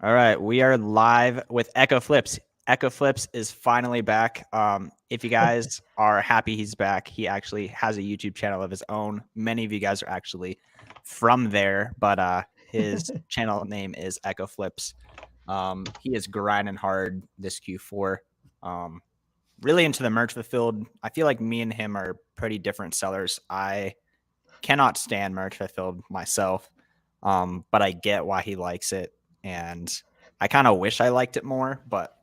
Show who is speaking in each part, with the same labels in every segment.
Speaker 1: All right, we are live with Ecco Flips. Ecco Flips is finally back. If you guys are happy he's back, he actually has a YouTube channel of his own. Many of you guys are actually from there, but his channel name is Ecco Flips. He is grinding hard this Q4. Really into the merch fulfilled. I feel like me and him are pretty different sellers. I cannot stand merch fulfilled myself, but I get why he likes it, and I kind of wish I liked it more, but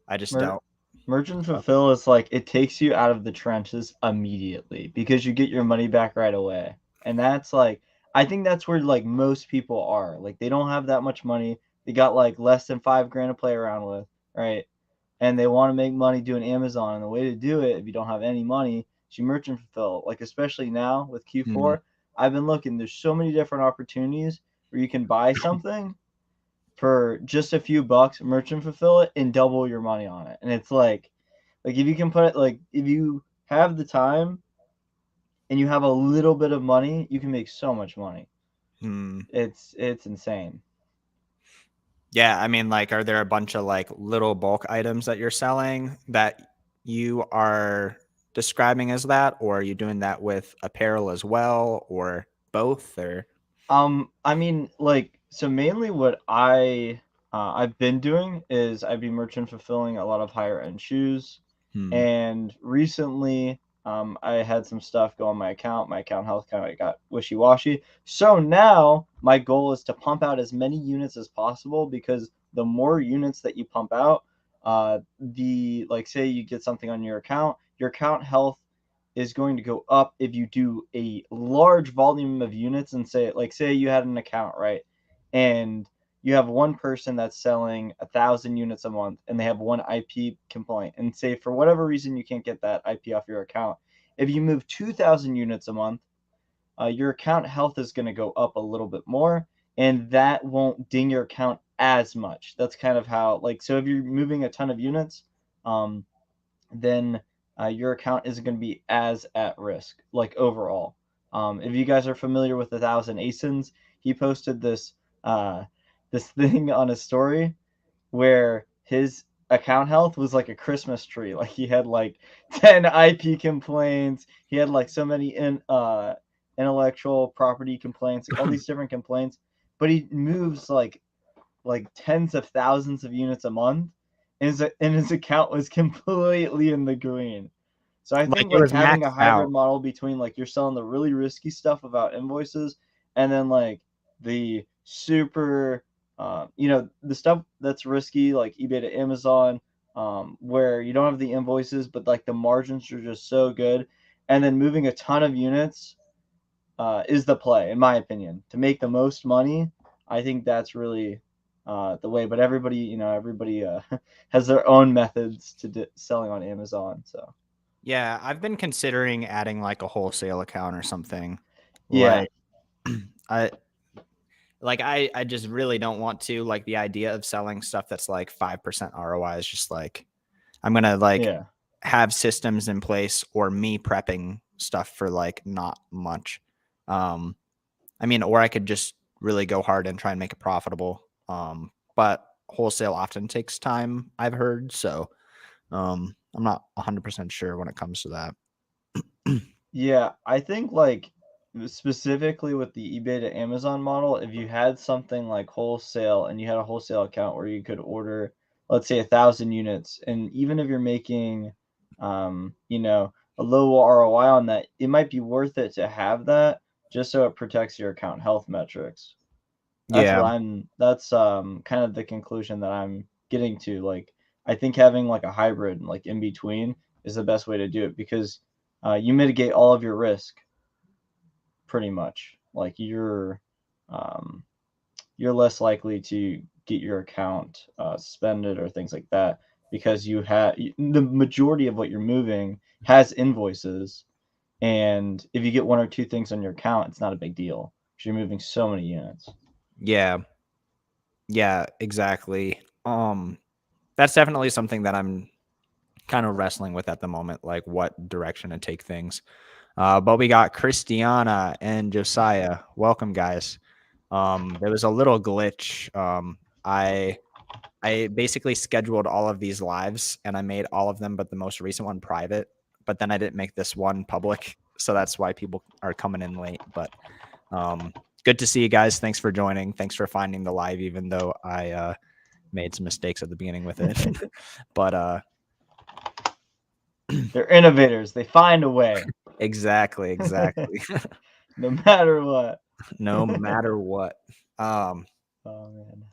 Speaker 1: I just
Speaker 2: Mer-
Speaker 1: don't.
Speaker 2: Merchant Fulfill is like it takes you out of the trenches immediately because you get your money back right away. And that's like I think that's where like most people are. Like they don't have that much money. They got like less than 5 grand to play around with, right? And they want to make money doing Amazon. And the way to do it if you don't have any money is you merchant fulfill. Like especially now with
Speaker 1: Hmm.
Speaker 2: Q4, I've been looking. There's so many different opportunities where you can buy something for just a few bucks, merchant fulfill it, and double your money on it. And it's like if you can put it like if you have the time and you have a little bit of money, you can make so much money.
Speaker 1: Hmm.
Speaker 2: It's insane.
Speaker 1: Yeah, I mean, like, are there a bunch of like little bulk items that you're selling that you are describing as that, or are you doing that with apparel as well, or both? Or
Speaker 2: I mean, like, so mainly what I've been doing is I've been merchant fulfilling a lot of higher end shoes,
Speaker 1: hmm.
Speaker 2: and recently I had some stuff go on my account. My account health kind of got wishy washy. So now my goal is to pump out as many units as possible because the more units that you pump out, the like say you get something on your account health is going to go up if you do a large volume of units and say you had an account, right, and you have one person that's selling 1,000 units a month and they have one IP complaint, and say for whatever reason you can't get that IP off your account. If you move 2,000 units a month, your account health is going to go up a little bit more, and that won't ding your account as much. That's kind of how, like, so if you're moving a ton of units, um, then your account isn't going to be as at risk, like overall. If you guys are familiar with 1,000 ASINs, he posted uh, this thing on his story where his account health was like a Christmas tree. Like he had like 10 IP complaints. He had like so many intellectual property complaints, like all these different complaints. But he moves like tens of thousands of units a month, and his account was completely in the green. So I
Speaker 1: Like
Speaker 2: think
Speaker 1: it
Speaker 2: like
Speaker 1: was
Speaker 2: having a
Speaker 1: maxed
Speaker 2: hybrid
Speaker 1: out.
Speaker 2: model between like you're selling the really risky stuff without invoices, and then like the super, the stuff that's risky like eBay to Amazon, where you don't have the invoices but like the margins are just so good, and then moving a ton of units is the play, in my opinion, to make the most money. I think that's really the way. But everybody has their own methods to selling on Amazon. So
Speaker 1: Yeah, I've been considering adding like a wholesale account or something.
Speaker 2: yeah,
Speaker 1: Like I I just really don't want to. Like the idea of selling stuff that's like 5% ROI is just like I'm gonna like
Speaker 2: yeah,
Speaker 1: have systems in place or me prepping stuff for like not much. Um, I mean, or I could just really go hard and try and make it profitable. But wholesale often takes time, I've heard. So I'm not 100% sure when it comes to that.
Speaker 2: yeah. I think like specifically with the eBay to Amazon model, if you had something like wholesale and you had a wholesale account where you could order, let's say 1,000 units, and even if you're making, a low ROI on that, it might be worth it to have that just so it protects your account health metrics.
Speaker 1: Yeah.
Speaker 2: That's kind of the conclusion that I'm getting to. Like I think having like a hybrid like in between is the best way to do it because you mitigate all of your risk pretty much. Like um, you're less likely to get your account suspended or things like that because you have the majority of what you're moving has invoices, and if you get one or two things on your account, it's not a big deal because you're moving so many units.
Speaker 1: Yeah. Yeah, exactly. That's definitely something that I'm kind of wrestling with at the moment, like what direction to take things. But we got Christiana and Josiah. Welcome, guys. There was a little glitch. I I basically scheduled all of these lives and I made all of them but the most recent one private, but then I didn't make this one public, so that's why people are coming in late. But good to see you guys. Thanks for joining. Thanks for finding the live, even though I made some mistakes at the beginning with it. But
Speaker 2: they're innovators. They find a way.
Speaker 1: exactly.
Speaker 2: No matter what.
Speaker 1: No matter what.
Speaker 2: Oh man.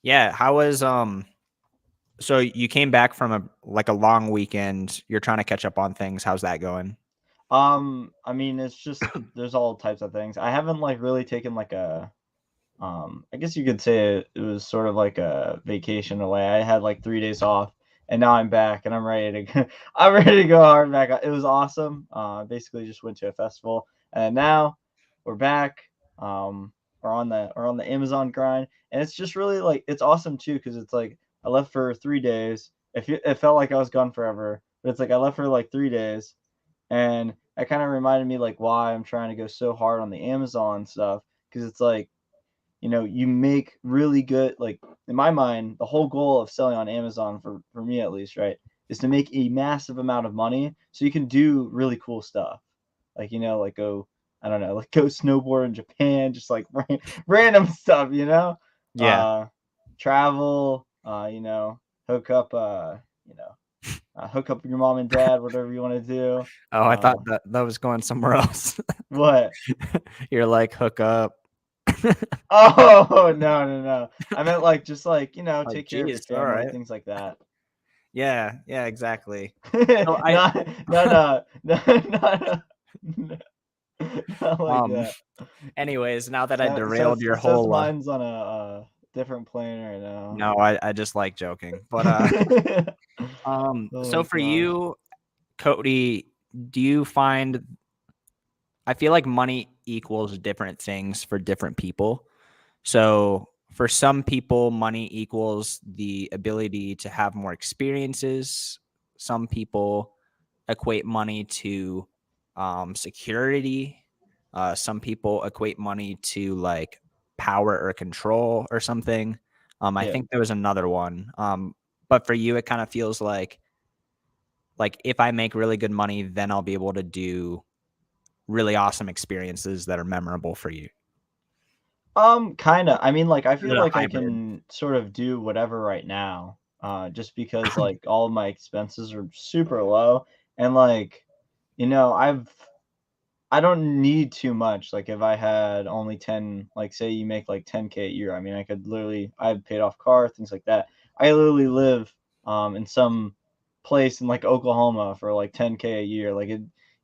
Speaker 1: Yeah, how was so you came back from a long weekend. You're trying to catch up on things. How's that going?
Speaker 2: I mean, it's just there's all types of things. I haven't like really taken like a I guess you could say it was sort of like a vacation away. I had like 3 days off, and now I'm back, and I'm ready to I'm ready to go hard back. It was awesome. Basically just went to a festival, and now we're back. We're on the Amazon grind, and it's just really like it's awesome too because it's like I left for 3 days. It felt like I was gone forever, but it's like I left for like 3 days, and that kind of reminded me like why I'm trying to go so hard on the Amazon stuff because it's like you make really good, like in my mind, the whole goal of selling on Amazon for me at least, right, is to make a massive amount of money so you can do really cool stuff. Like, like go, I don't know, like go snowboard in Japan, just like random stuff.
Speaker 1: Yeah.
Speaker 2: Travel, hook up, hook up your mom and dad, whatever you want to do.
Speaker 1: Oh, I thought that was going somewhere else.
Speaker 2: What?
Speaker 1: You're like hook up.
Speaker 2: Oh, no. I meant like just like, take care of your
Speaker 1: geez, all
Speaker 2: family,
Speaker 1: right.
Speaker 2: things like that.
Speaker 1: Yeah, exactly.
Speaker 2: No, not like that.
Speaker 1: Anyways, now that I
Speaker 2: So
Speaker 1: derailed your whole
Speaker 2: mine's on a different plane right now.
Speaker 1: no, I just like joking. But
Speaker 2: Oh
Speaker 1: so
Speaker 2: my
Speaker 1: for
Speaker 2: gosh.
Speaker 1: you, Cody, do you find I feel like money equals different things for different people. So for some people, money equals the ability to have more experiences. Some people equate money to security. Some people equate money to like power or control or something. I
Speaker 2: Yeah.
Speaker 1: think there was another one. But for you, it kind of feels like if I make really good money, then I'll be able to do really awesome experiences that are memorable for you.
Speaker 2: Kind of. I mean, like, I
Speaker 1: Is
Speaker 2: feel
Speaker 1: it a
Speaker 2: like I
Speaker 1: hybrid?
Speaker 2: can sort of do whatever right now, just because like all of my expenses are super low, and like, you know, I don't need too much. Like, if I had only 10, like, say you make like 10K a year, I mean, I've paid off car, things like that. I literally live in some place in like Oklahoma for like 10K a year. Like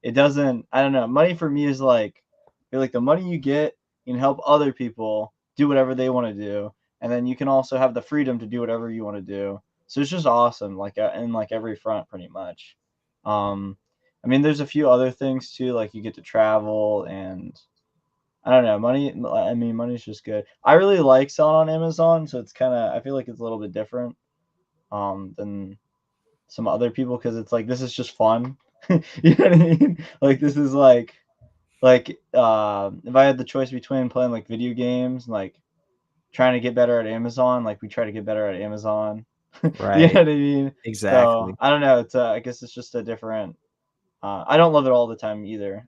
Speaker 2: it doesn't, I don't know. Money for me is like, I feel like the money you get, you can help other people do whatever they want to do. And then you can also have the freedom to do whatever you want to do. So it's just awesome, like in like every front, pretty much. Um, I mean, there's a few other things too, like you get to travel and I don't know, money. I mean, money's just good. I really like selling on Amazon, so it's kind of I feel like it's a little bit different than some other people because it's like this is just fun. You know what I mean? Like this is like if I had the choice between playing like video games and like trying to get better at Amazon, like we try to get better at Amazon. You know
Speaker 1: Right.
Speaker 2: what I mean? So
Speaker 1: Exactly.
Speaker 2: I don't know. It's I guess it's just a different. I don't love it all the time either.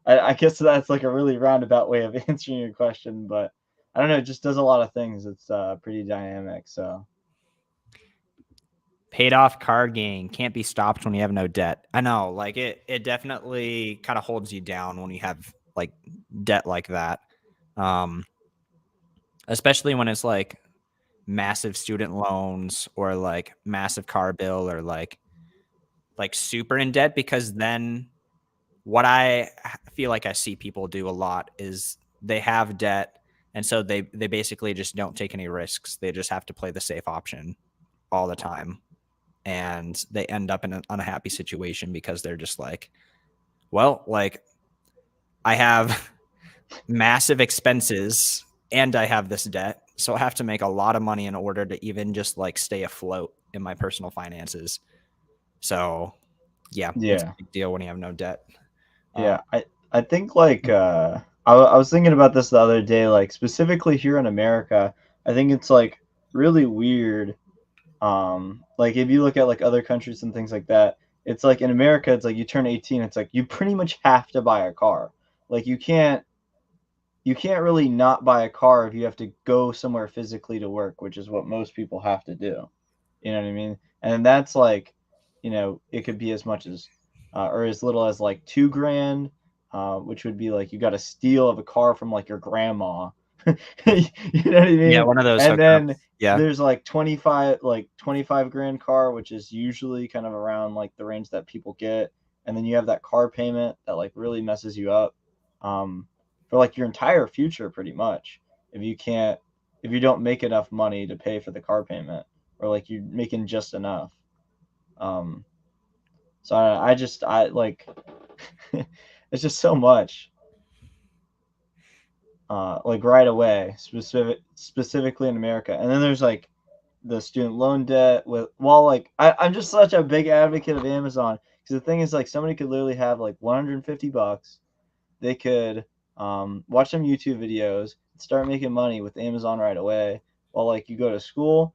Speaker 2: I guess that's like a really roundabout way of answering your question, but I don't know. It just does a lot of things. It's pretty dynamic. So
Speaker 1: Paid off card game can't be stopped when you have no debt. I know, like it definitely kind of holds you down when you have like debt like that. Um, especially when it's like massive student loans or like massive car bill or like super in debt because then what I feel like I see people do a lot is they have debt and so they basically just don't take any risks. They just have to play the safe option all the time. And they end up in an unhappy situation because they're just like, well, like I have massive expenses and I have this debt. So I have to make a lot of money in order to even just like stay afloat in my personal finances. So yeah, it's a
Speaker 2: yeah,
Speaker 1: big deal when you have no debt. Um,
Speaker 2: yeah. I think like I was thinking about this the other day. Like specifically here in America, I think it's like really weird. Like if you look at like other countries and things like that, it's like in America, it's like you turn 18, it's like you pretty much have to buy a car. Like you can't really not buy a car if you have to go somewhere physically to work, which is what most people have to do. You know what I mean? And that's like, it could be as much as or as little as like 2 grand, which would be like you got a steal of a car from like your grandma. You know what I
Speaker 1: Yeah,
Speaker 2: mean?
Speaker 1: one of those
Speaker 2: And then
Speaker 1: hookups. Yeah.
Speaker 2: there's like 25 grand car, which is usually kind of around like the range that people get. And then you have that car payment that like really messes you up. Um, for like your entire future pretty much if you don't make enough money to pay for the car payment or like you're making just enough. So I like it's just so much like right away specifically in America. And then there's like the student loan debt with like I'm just such a big advocate of Amazon because the thing is like somebody could literally have like $150. They could watch some YouTube videos, start making money with Amazon right away. While like you go to school,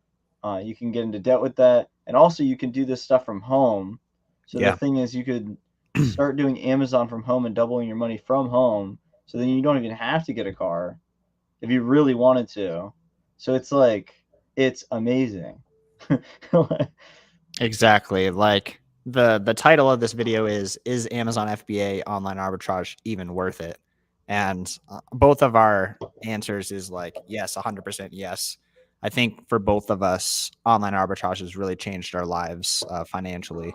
Speaker 2: you can get into debt with that, and also you can do this stuff from home. So the
Speaker 1: Yeah.
Speaker 2: thing is, you could start doing Amazon from home and doubling your money from home. So then you don't even have to get a car if you really wanted to. So it's like it's amazing.
Speaker 1: Exactly. Like the title of this video is Amazon FBA online arbitrage even worth it? And both of our answers is like yes, 100% yes. I think for both of us, online arbitrage has really changed our lives financially,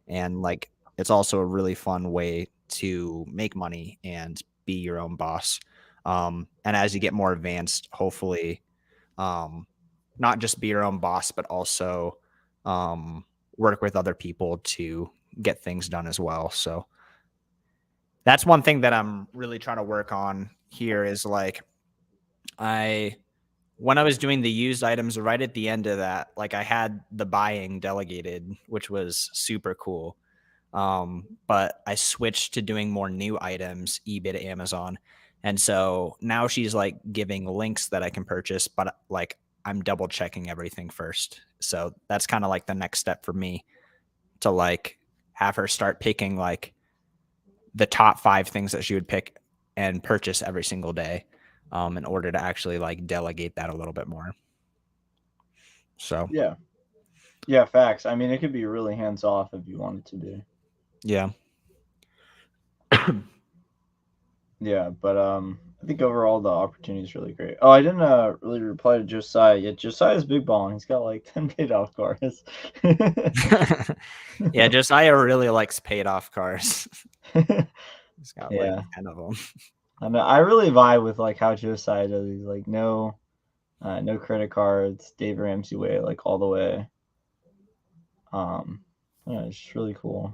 Speaker 1: and like it's also a really fun way to make money and be your own boss. And as you get more advanced, hopefully, um, not just be your own boss, but also um, work with other people to get things done as well. So that's one thing that I'm really trying to work on here is like I when I was doing the used items right at the end of that, like I had the buying delegated, which was super cool. But I switched to doing more new items, eBay to Amazon. And so now she's like giving links that I can purchase, but like I'm double checking everything first. So that's kind of like the next step for me to like have her start picking like the top 5 things that she would pick and purchase every single day, in order to actually like delegate that a little bit more. So
Speaker 2: Yeah, yeah, facts. I mean, it could be really hands off if you want it to be.
Speaker 1: yeah.
Speaker 2: Yeah, but I think overall the opportunity is really great. Oh, I didn't really reply to Josiah yet. Josiah's big balling. He's got like 10 paid off cars.
Speaker 1: Yeah, Josiah really likes paid off cars. He's got like
Speaker 2: Yeah,
Speaker 1: 10 of them.
Speaker 2: I know. I really vibe with like how Josiah does. He's like no credit cards, Dave Ramsey way, like all the way. Yeah, it's just really cool.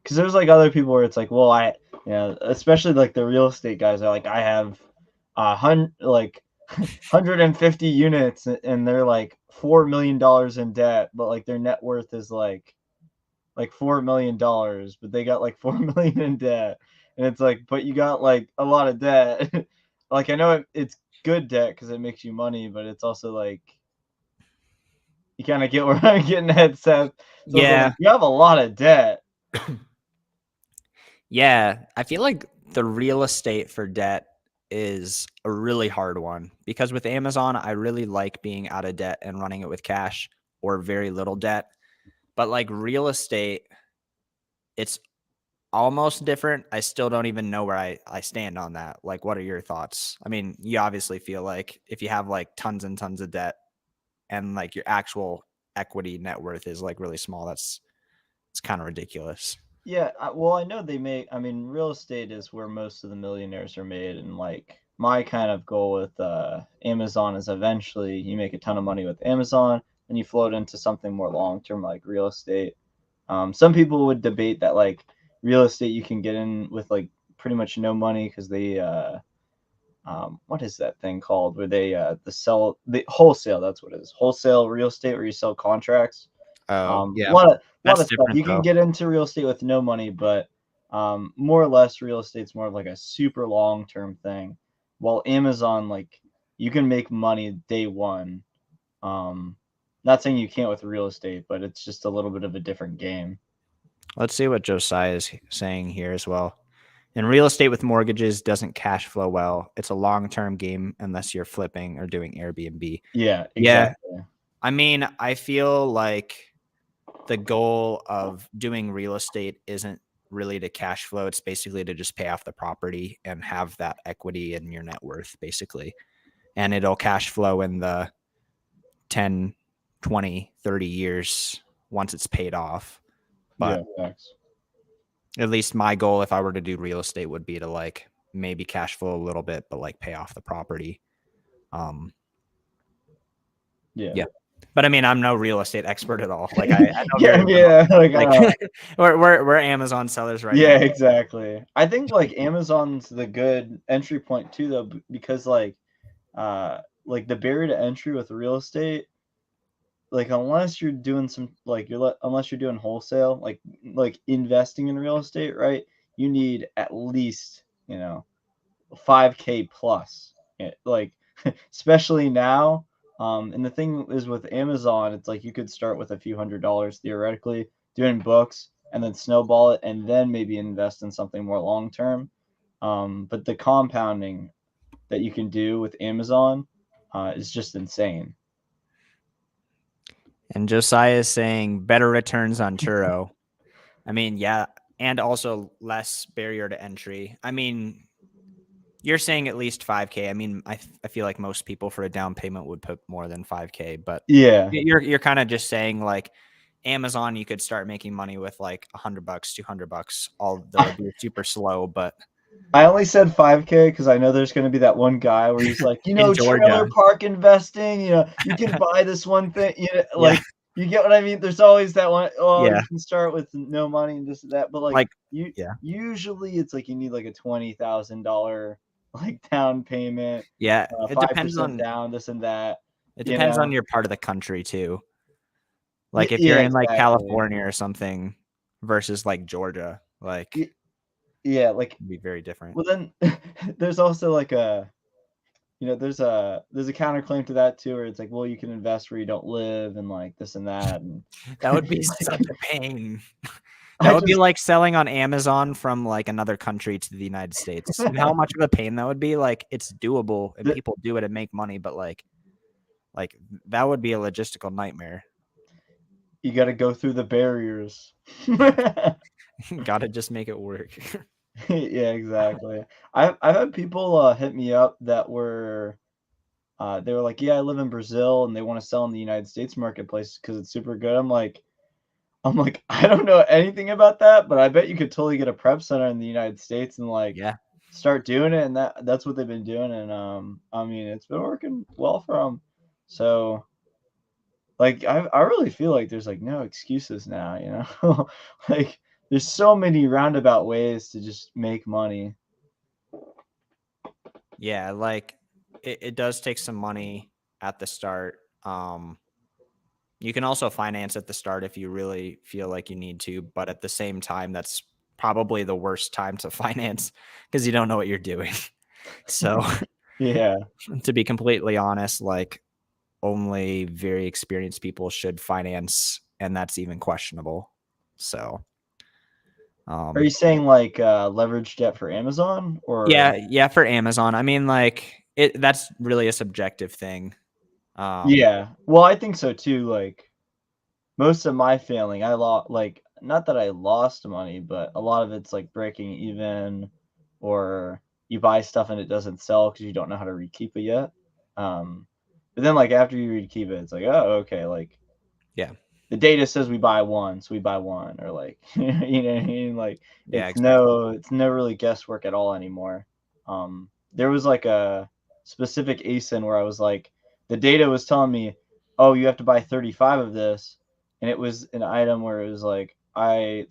Speaker 2: Because there's like other people where it's like, well, especially like the real estate guys are like, I have like 150 units and they're like $4 million in debt, but like their net worth is like $4 million, but they got like 4 million in debt, and it's like, but you got like a lot of debt. Like I know it's good debt because it makes you money, but it's also like you kind of get where I'm getting at, Seth. So it's
Speaker 1: Yeah.
Speaker 2: like you have a lot of debt.
Speaker 1: Yeah. I feel like the real estate for debt is a really hard one because with Amazon, I really like being out of debt and running it with cash or very little debt. But like real estate, it's almost different. I still don't even know where I stand on that. Like, what are your thoughts? I mean, you obviously feel like if you have like tons and tons of debt and like your actual equity net worth is like really small, it's kind of ridiculous.
Speaker 2: Yeah, well, I know they make. I mean, real estate is where most of the millionaires are made, and like my kind of goal with Amazon is eventually you make a ton of money with Amazon, and you float into something more long term like real estate. Some people would debate that like real estate you can get in with like pretty much no money because they what is that thing called where they the wholesale, that's what it is, wholesale real estate where you sell contracts.
Speaker 1: Oh,
Speaker 2: A
Speaker 1: yeah.
Speaker 2: lot
Speaker 1: That's
Speaker 2: of stuff.
Speaker 1: different
Speaker 2: You can
Speaker 1: though.
Speaker 2: get into real estate with no money, but more or less, real estate's more of like a super long term thing. While Amazon, like, you can make money day one, Not saying you can't with real estate, but it's just a little bit of a different game.
Speaker 1: Let's see what Josiah is saying here as well. In real estate with mortgages doesn't cash flow well. It's a long-term game unless you're flipping or doing Airbnb.
Speaker 2: Yeah,
Speaker 1: Yeah.
Speaker 2: exactly.
Speaker 1: I mean, I feel like the goal of doing real estate isn't really to cash flow. It's basically to just pay off the property and have that equity in your net worth, basically. And it'll cash flow in the 10, 20, 30 years once it's paid off. But
Speaker 2: yeah, thanks.
Speaker 1: At least my goal, if I were to do real estate, would be to like maybe cash flow a little bit, but like pay off the property. Yeah. But I mean, I'm no real estate expert at all. Like I know very little. Like we're Amazon sellers right now.
Speaker 2: Yeah, exactly. I think like Amazon's the good entry point too, though, because like the barrier to entry with real estate, like unless you're doing some like unless you're doing wholesale, like investing in real estate, right? You need at least 5K plus, like especially now. And the thing is with Amazon, it's like you could start with a few $100s theoretically doing books and then snowball it and then maybe invest in something more long term. But the compounding that you can do with Amazon is just insane.
Speaker 1: And Josiah is saying better returns on Turo. I mean, yeah, and also less barrier to entry. I mean, you're saying at least 5K. I mean, I feel like most people for a down payment would put more than 5K, but
Speaker 2: yeah,
Speaker 1: you're kind of just saying like Amazon, you could start making money with like $100, $200. Although it'd be super slow, but
Speaker 2: I only said 5K because I know there's going to be that one guy where he's like, trailer park investing, you can buy this one thing, like, you get what I mean? There's always that one, you can start with no money and this and that, but usually it's like you need like a $20,000 like down payment.
Speaker 1: Yeah, it
Speaker 2: 5%
Speaker 1: depends on
Speaker 2: down, this and that.
Speaker 1: It depends on your part of the country too. Like if
Speaker 2: Yeah,
Speaker 1: you're in like
Speaker 2: exactly.
Speaker 1: California or something versus like Georgia, like
Speaker 2: yeah, like
Speaker 1: it'd be very different.
Speaker 2: Well, then there's also like there's a counterclaim to that too, where it's like, well, you can invest where you don't live and like this and that, and
Speaker 1: that would be such a pain. That would be like selling on Amazon from like another country to the United States. You know how much of a pain that would be? Like it's doable and people do it and make money, but like that would be a logistical nightmare.
Speaker 2: You got to go through the barriers.
Speaker 1: Got to just make it work.
Speaker 2: Yeah, exactly. I've had people hit me up that were they were like, yeah, I live in Brazil and they want to sell in the United States marketplace because it's super good. I'm like, I don't know anything about that, but I bet you could totally get a prep center in the United States and like start doing it, and that's what they've been doing, and I mean it's been working well for them. So like I really feel like there's like no excuses now, like there's so many roundabout ways to just make money.
Speaker 1: Yeah, like it does take some money at the start. You can also finance at the start if you really feel like you need to, but at the same time, that's probably the worst time to finance because you don't know what you're doing. So,
Speaker 2: yeah,
Speaker 1: to be completely honest, like only very experienced people should finance, and that's even questionable. So,
Speaker 2: are you saying like leverage debt for Amazon or?
Speaker 1: Yeah, for Amazon. I mean, like that's really a subjective thing.
Speaker 2: Yeah, well, I think so too. Like most of my failing, I lost, like not that I lost money, but a lot of it's like breaking even, or you buy stuff and it doesn't sell because you don't know how to rekeep it yet. But then like after you rekeep it, it's like, oh, okay, like the data says we buy one, so we buy one, or like you know what I mean? Like it's no really guesswork at all anymore. There was like a specific ASIN where I was like, the data was telling me, oh, you have to buy 35 of this, and it was an item where it was like I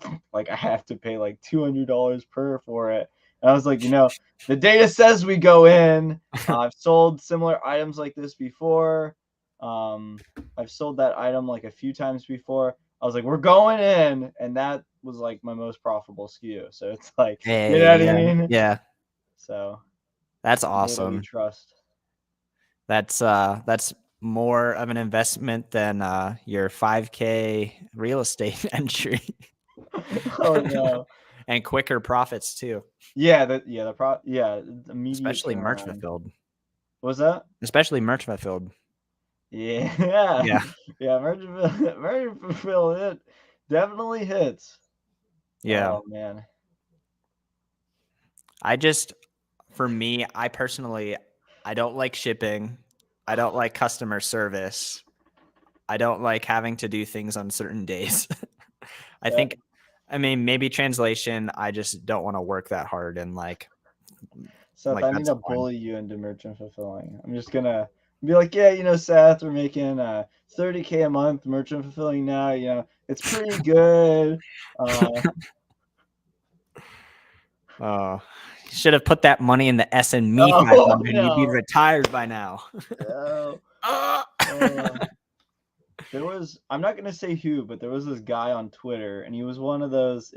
Speaker 2: have to pay like $200 per for it. And I was like, the data says we go in. I've sold similar items like this before. I've sold that item like a few times before. I was like, we're going in, and that was like my most profitable SKU. So it's like, you know what I mean?
Speaker 1: Yeah.
Speaker 2: So
Speaker 1: that's awesome.
Speaker 2: Trust.
Speaker 1: That's more of an investment than your 5K real estate entry.
Speaker 2: Oh no.
Speaker 1: And quicker profits too,
Speaker 2: Yeah, the immediate
Speaker 1: especially merch
Speaker 2: turnaround.
Speaker 1: fulfilled.
Speaker 2: What was that?
Speaker 1: Especially merch fulfilled.
Speaker 2: Yeah.
Speaker 1: Yeah.
Speaker 2: Yeah, Merchant Fulfill it definitely hits.
Speaker 1: Yeah.
Speaker 2: Oh man.
Speaker 1: For me, I personally, I don't like shipping. I don't like customer service. I don't like having to do things on certain days.
Speaker 2: Yeah.
Speaker 1: I mean, maybe translation, I just don't want to work that hard and
Speaker 2: Seth, I need
Speaker 1: that's
Speaker 2: to
Speaker 1: fine.
Speaker 2: bully you into merchant fulfilling. I'm just gonna be like, yeah, Seth, we're making 30K a month merchant fulfilling now. It's pretty good.
Speaker 1: Oh, should have put that money in the S&Me
Speaker 2: Oh
Speaker 1: 500. You'd be
Speaker 2: no,
Speaker 1: retired by now.
Speaker 2: no.
Speaker 1: Ah!
Speaker 2: I'm not gonna say who, but there was this guy on Twitter, and he was one of those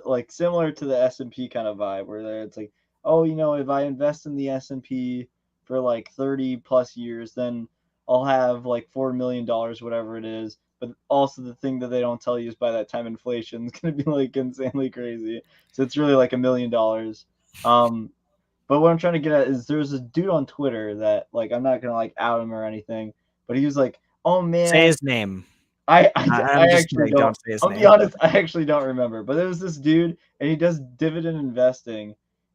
Speaker 2: like similar to the S&P kind of vibe, where it's like, oh, if I invest in the S&P for like 30 plus years, then I'll have like $4 million, whatever it is. But also the thing that they don't tell you is by that time inflation is gonna be like insanely crazy. So it's really like $1 million. But what I'm trying to get at is there's a dude on Twitter that like I'm not gonna like out him or anything, but he was like, oh
Speaker 1: Say
Speaker 2: man,
Speaker 1: his name.
Speaker 2: I
Speaker 1: I'm just
Speaker 2: actually
Speaker 1: kidding.
Speaker 2: don't.
Speaker 1: Don't say his
Speaker 2: I'll be
Speaker 1: name.
Speaker 2: honest, I actually don't remember. But there was this dude, and he does dividend investing,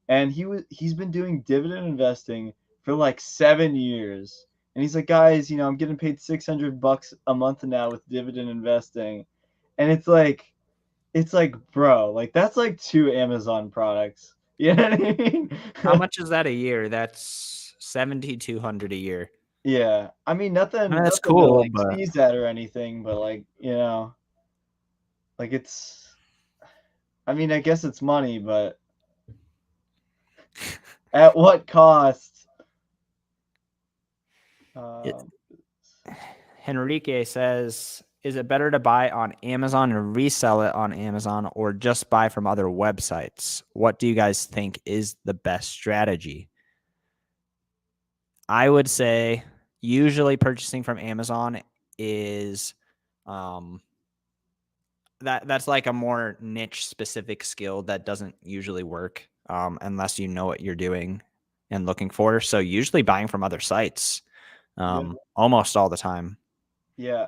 Speaker 2: and he's been doing dividend investing for like 7 years. And he's like, guys, I'm getting paid $600 a month now with dividend investing, and it's like, bro, like that's like 2 Amazon products. You know what I mean?
Speaker 1: How much is that a year? That's 7,200 a year.
Speaker 2: Yeah, I mean
Speaker 1: I mean,
Speaker 2: nothing,
Speaker 1: that's
Speaker 2: nothing to
Speaker 1: cool,
Speaker 2: like
Speaker 1: but
Speaker 2: sneeze at or anything, but like like it's. I mean, I guess it's money, but at what cost?
Speaker 1: it,
Speaker 2: Um,
Speaker 1: Henrique says, is it better to buy on Amazon and resell it on Amazon or just buy from other websites? What do you guys think is the best strategy? I would say usually purchasing from Amazon is um, that's like a more niche specific skill that doesn't usually work unless you know what you're doing and looking for. So usually buying from other sites
Speaker 2: yeah,
Speaker 1: almost all the time.
Speaker 2: yeah.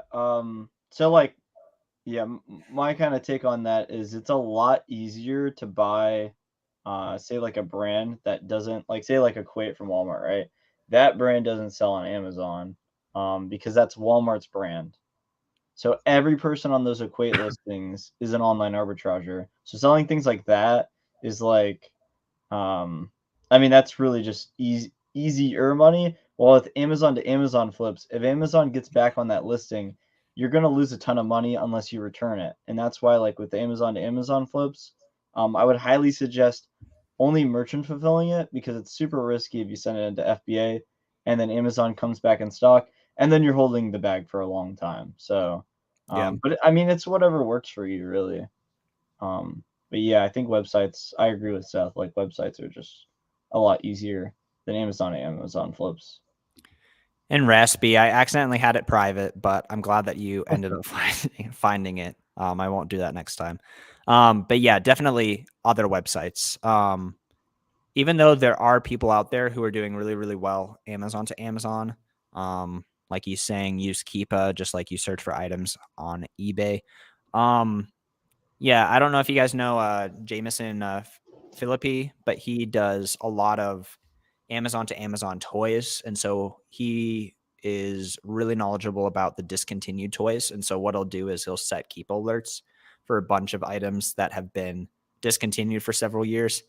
Speaker 2: So like, yeah, my kind of take on that is it's a lot easier to buy, say like a brand that doesn't like, say like a Equate from Walmart, right? That brand doesn't sell on Amazon, because that's Walmart's brand. So every person on those Equate listings is an online arbitrager. So selling things like that is like, Um, I mean, that's really just easier money. While with Amazon to Amazon flips, if Amazon gets back on that listing, you're gonna lose a ton of money unless you return it. And that's why, like with the Amazon to Amazon flips, I would highly suggest only merchant fulfilling it because it's super risky if you send it into FBA and then Amazon comes back in stock and then you're holding the bag for a long time. So,
Speaker 1: Yeah.
Speaker 2: but I mean, it's whatever works for you, really. But yeah, I think websites. I agree with Seth. Like websites are just a lot easier than Amazon and Amazon flips.
Speaker 1: And Raspy, I accidentally had it private, but I'm glad that you ended up finding it. I won't do that next time. But yeah, definitely other websites. Even though there are people out there who are doing really, really well, Amazon to Amazon, like he's saying, use Keepa, just like you search for items on eBay. Um, yeah, I don't know if you guys know Jameson Philippi, but he does a lot of Amazon to Amazon toys. And so he is really knowledgeable about the discontinued toys. And so what he'll do is he'll set keep alerts for a bunch of items that have been discontinued for several years.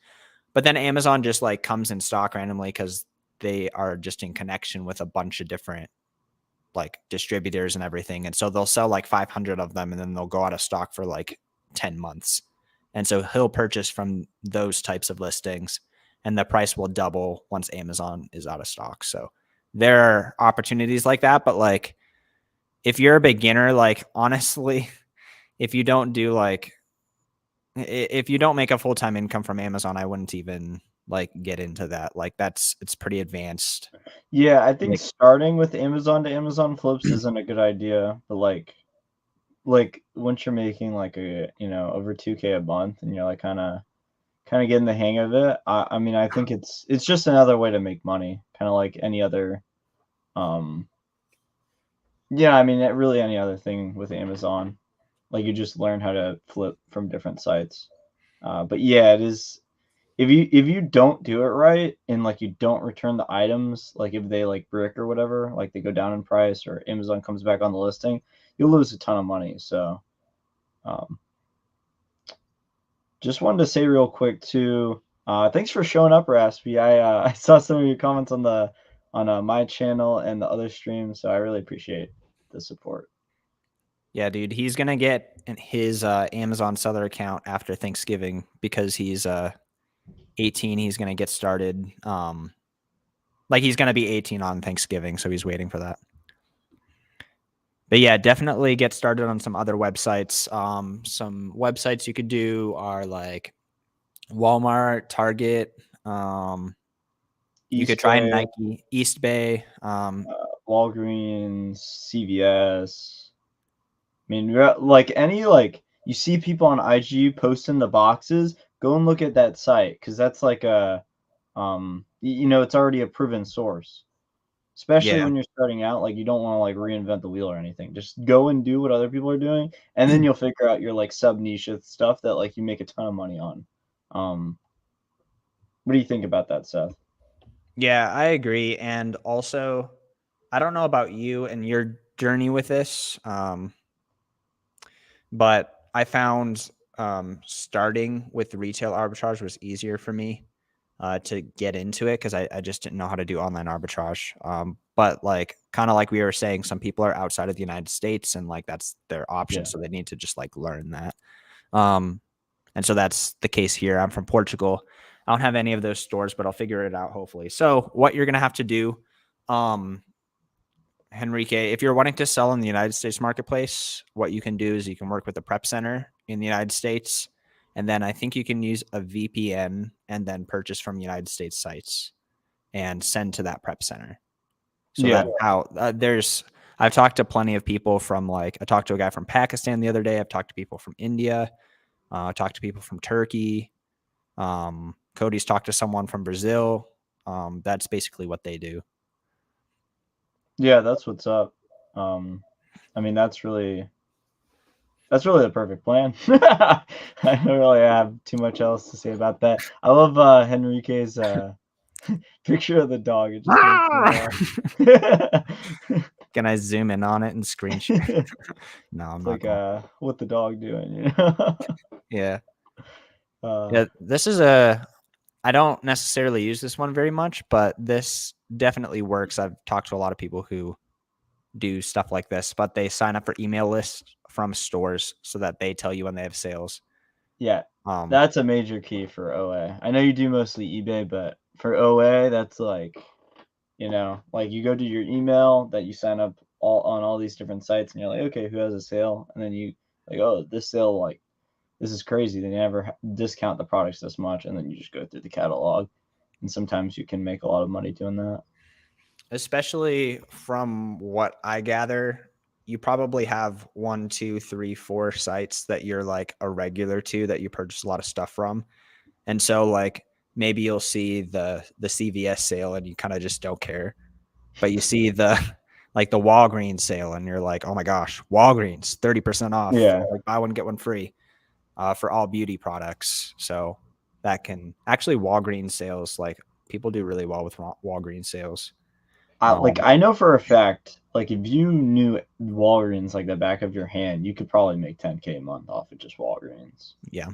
Speaker 1: But then Amazon just like comes in stock randomly because they are just in connection with a bunch of different like distributors and everything. And so they'll sell like 500 of them and then they'll go out of stock for like 10 months. And so he'll purchase from those types of listings and the price will double once Amazon is out of stock. So there are opportunities like that. But like if you're a beginner, like honestly, if you don't do like, if you don't make a full-time income from Amazon, I wouldn't even like get into that. Like it's pretty advanced.
Speaker 2: Yeah, I think
Speaker 1: Like
Speaker 2: starting with Amazon to Amazon flips isn't a good idea, but like once you're making like a over 2K a month and you're like kind of getting the hang of it, I mean I think it's just another way to make money, kind of like any other um yeah, I mean really any other thing with Amazon. Like you just learn how to flip from different sites. But yeah, it is if you don't do it right and like you don't return the items, like if they like brick or whatever, like they go down in price or Amazon comes back on the listing, you'll lose a ton of money. So um, just wanted to say real quick too. Thanks for showing up, Raspy. I saw some of your comments on the on my channel and the other streams, so I really appreciate the support.
Speaker 1: yeah, dude, he's gonna get his Amazon seller account after Thanksgiving because he's 18. He's gonna get started. Like he's gonna be 18 on Thanksgiving, so he's waiting for that. But yeah, definitely get started on some other websites. Some websites you could do are like Walmart, Target. You could
Speaker 2: East
Speaker 1: try
Speaker 2: Bay,
Speaker 1: Nike, East Bay.
Speaker 2: Walgreens, CVS. I mean, like any like you see people on IG posting the boxes, go and look at that site because that's like a it's already a proven source. Especially
Speaker 1: Yeah.
Speaker 2: when you're starting out, like you don't want to like reinvent the wheel or anything. Just go and do what other people are doing, and then you'll figure out your like sub niche stuff that like you make a ton of money on. Um, what do you think about that, Seth?
Speaker 1: Yeah, I agree. And also, I don't know about you and your journey with this, but I found starting with retail arbitrage was easier for me to get into it because I just didn't know how to do online arbitrage. But like kind of like we were saying, some people are outside of the United States and like that's their option,
Speaker 2: Yeah,
Speaker 1: so they need to just like learn that. Um, and so that's the case here. I'm from Portugal. I don't have any of those stores, but I'll figure it out hopefully. So what you're gonna have to do, um, Henrique, if you're wanting to sell in the United States marketplace, what you can do is you can work with a prep center in the United States. And then I think you can use a VPN and then purchase from United States sites and send to that prep center. So
Speaker 2: yeah,
Speaker 1: that's how I've talked to plenty of people from like, I talked to a guy from Pakistan the other day. I've talked to people from India. I talked to people from Turkey. Cody's talked to someone from Brazil. That's basically what they do.
Speaker 2: yeah. That's what's up. I mean, that's really the perfect plan. I don't really have too much else to say about that. I love Henrique's picture of the dog. It just makes me laugh.
Speaker 1: Can I zoom in on it and screen share? No, I'm
Speaker 2: It's
Speaker 1: not
Speaker 2: like
Speaker 1: going.
Speaker 2: what the dog doing.
Speaker 1: Yeah.
Speaker 2: uh,
Speaker 1: Yeah. I don't necessarily use this one very much, but this definitely works. I've talked to a lot of people who do stuff like this, but they sign up for email lists from stores so that they tell you when they have sales.
Speaker 2: yeah,
Speaker 1: Um,
Speaker 2: that's a major key for OA. I know you do mostly eBay, but for OA, that's like like you go to your email that you sign up all these different sites, and you're like, okay, who has a sale? And then you like, oh, this sale, like this is crazy. They never discount the products this much, and then you just go through the catalog, and sometimes you can make a lot of money doing that.
Speaker 1: especially from what I gather, you probably have 1, 2, 3, 4 sites that you're like a regular to that you purchase a lot of stuff from. And so like maybe you'll see the CVS sale and you kind of just don't care. But you see the like the Walgreens sale and you're like, "Oh my gosh, Walgreens 30% off.
Speaker 2: Yeah,
Speaker 1: Like buy one get one free for all beauty products." So that can actually Walgreens sales like people do really well with Walgreens sales.
Speaker 2: like I know for a fact, like if you knew Walgreens like the back of your hand, you could probably make 10K a month off of just Walgreens.
Speaker 1: Yeah.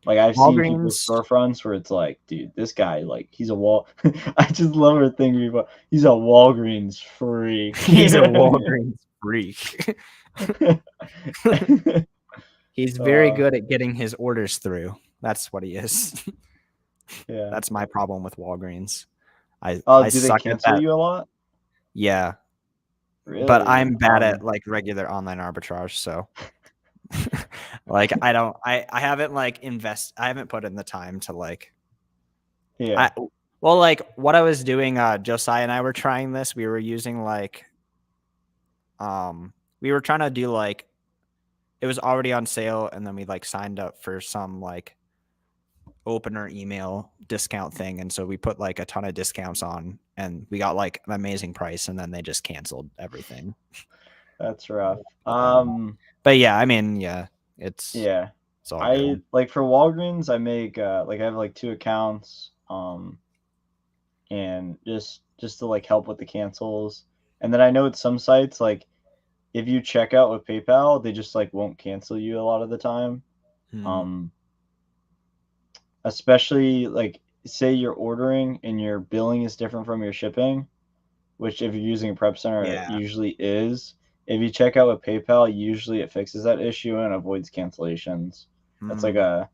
Speaker 2: Like I've seen people's
Speaker 1: Walgreens,
Speaker 2: storefronts where it's like, dude, this guy like he's a wall. I just love her thing. He's a Walgreens freak.
Speaker 1: he's a Walgreens freak. He's very
Speaker 2: uh,
Speaker 1: good at getting his orders through. That's what he is.
Speaker 2: yeah.
Speaker 1: That's my problem with Walgreens.
Speaker 2: Oh,
Speaker 1: I
Speaker 2: do they
Speaker 1: suck at
Speaker 2: cancel
Speaker 1: that.
Speaker 2: you a lot?
Speaker 1: Yeah, but
Speaker 2: Really?
Speaker 1: I'm bad at like regular online arbitrage, so like I don't I haven't like I haven't put in the time to like
Speaker 2: Yeah.
Speaker 1: Well, like what I was doing, Josiah and I were trying this. We were using like, we were trying to do like, it was already on sale, and then we like signed up for some like opener email discount thing, and so we put like a ton of discounts on, and we got like an amazing price, and then they just canceled everything.
Speaker 2: That's rough.
Speaker 1: But yeah, I mean, yeah, it's
Speaker 2: Yeah.
Speaker 1: all
Speaker 2: I
Speaker 1: good.
Speaker 2: like for Walgreens, I make like I have like 2 accounts, and just to like help with the cancels. And then I know at some sites, like if you check out with PayPal, they just like won't cancel you a lot of the time.
Speaker 1: Hmm.
Speaker 2: Um, especially like say you're ordering and your billing is different from your shipping, which if you're using a prep center, it
Speaker 1: Yeah.
Speaker 2: usually is. If you check out with PayPal, usually it fixes that issue and avoids cancellations. That's like
Speaker 1: Hmm.
Speaker 2: a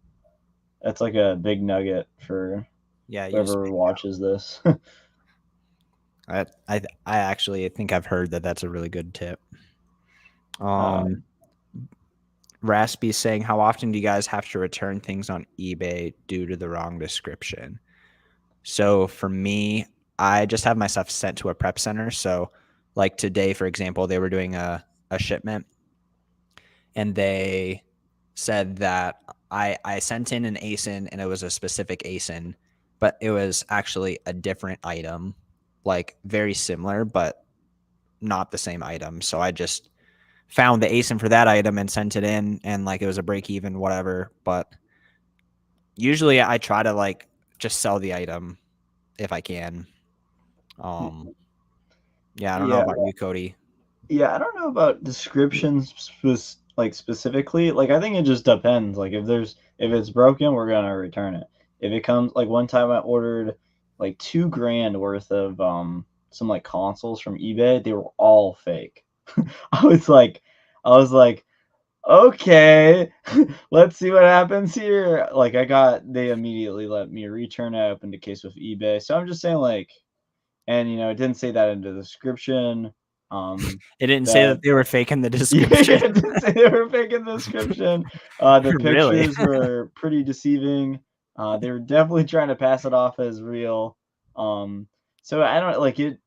Speaker 2: that's like a big nugget for
Speaker 1: Yeah, use
Speaker 2: whoever
Speaker 1: PayPal.
Speaker 2: watches this.
Speaker 1: I actually think I've heard that that's a really good tip.
Speaker 2: um,
Speaker 1: Raspy saying, how often do you guys have to return things on eBay due to the wrong description? So for me, I just have my stuff sent to a prep center. So like today, for example, they were doing a shipment, and they said that I sent in an ASIN, and it was a specific ASIN, but it was actually a different item, like very similar, but not the same item. So I just found the ASIN for that item and sent it in, and like it was a break even, whatever. But usually I try to like just sell the item if I can. Um, yeah, I don't know
Speaker 2: yeah,
Speaker 1: about you, Cody.
Speaker 2: yeah. I don't know about descriptions like specifically. Like I think it just depends. Like if it's broken, we're gonna return it. If it comes like one time I ordered like 2 grand worth of some like consoles from eBay. They were all fake. I was like, I was like, okay, let's see what happens here. Like they immediately let me return it. I opened a case with eBay. So I'm just saying like, and it didn't say that in the description.
Speaker 1: It didn't say
Speaker 2: That
Speaker 1: that they were faking the
Speaker 2: yeah,
Speaker 1: description.
Speaker 2: it didn't say they were faking the description. The
Speaker 1: Really?
Speaker 2: pictures were pretty deceiving. They were definitely trying to pass it off as real. Um, so I don't like it.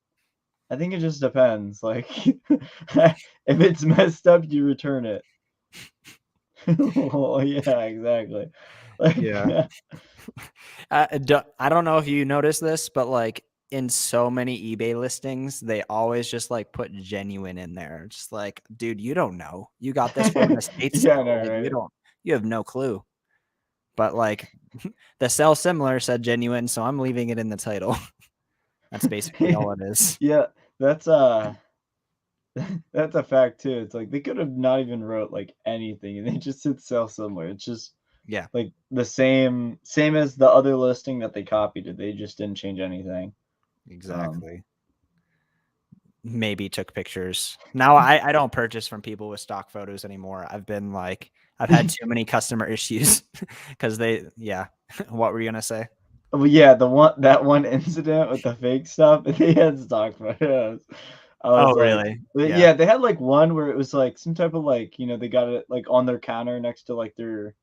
Speaker 2: I think it just depends. Like, if it's messed up, you return it. Well, yeah, exactly. Like,
Speaker 1: Yeah. I don't know if you noticed this, but like in so many eBay listings, they always just like put genuine in there. Just like, dude, you don't know. You got this from an estate
Speaker 2: yeah, I
Speaker 1: sale.
Speaker 2: know,
Speaker 1: Like
Speaker 2: right?
Speaker 1: you have no clue. But like the sell similar said genuine, so I'm leaving it in the title. That's basically all it is.
Speaker 2: Yeah, that's that's a fact too. It's like they could have not even wrote like anything, and they just said sell similar. It's just
Speaker 1: Yeah,
Speaker 2: like the same as the other listing that they copied it. They just didn't change anything. Um,
Speaker 1: exactly. Maybe took pictures. Now I don't purchase from people with stock photos anymore. I've had too many customer issues because yeah. What were you gonna say?
Speaker 2: well, yeah, that one incident with the fake stuff, they had stock photos. I
Speaker 1: Oh,
Speaker 2: was like,
Speaker 1: really? Yeah.
Speaker 2: yeah, they had like one where it was like some type of like they got it like on their counter next to like their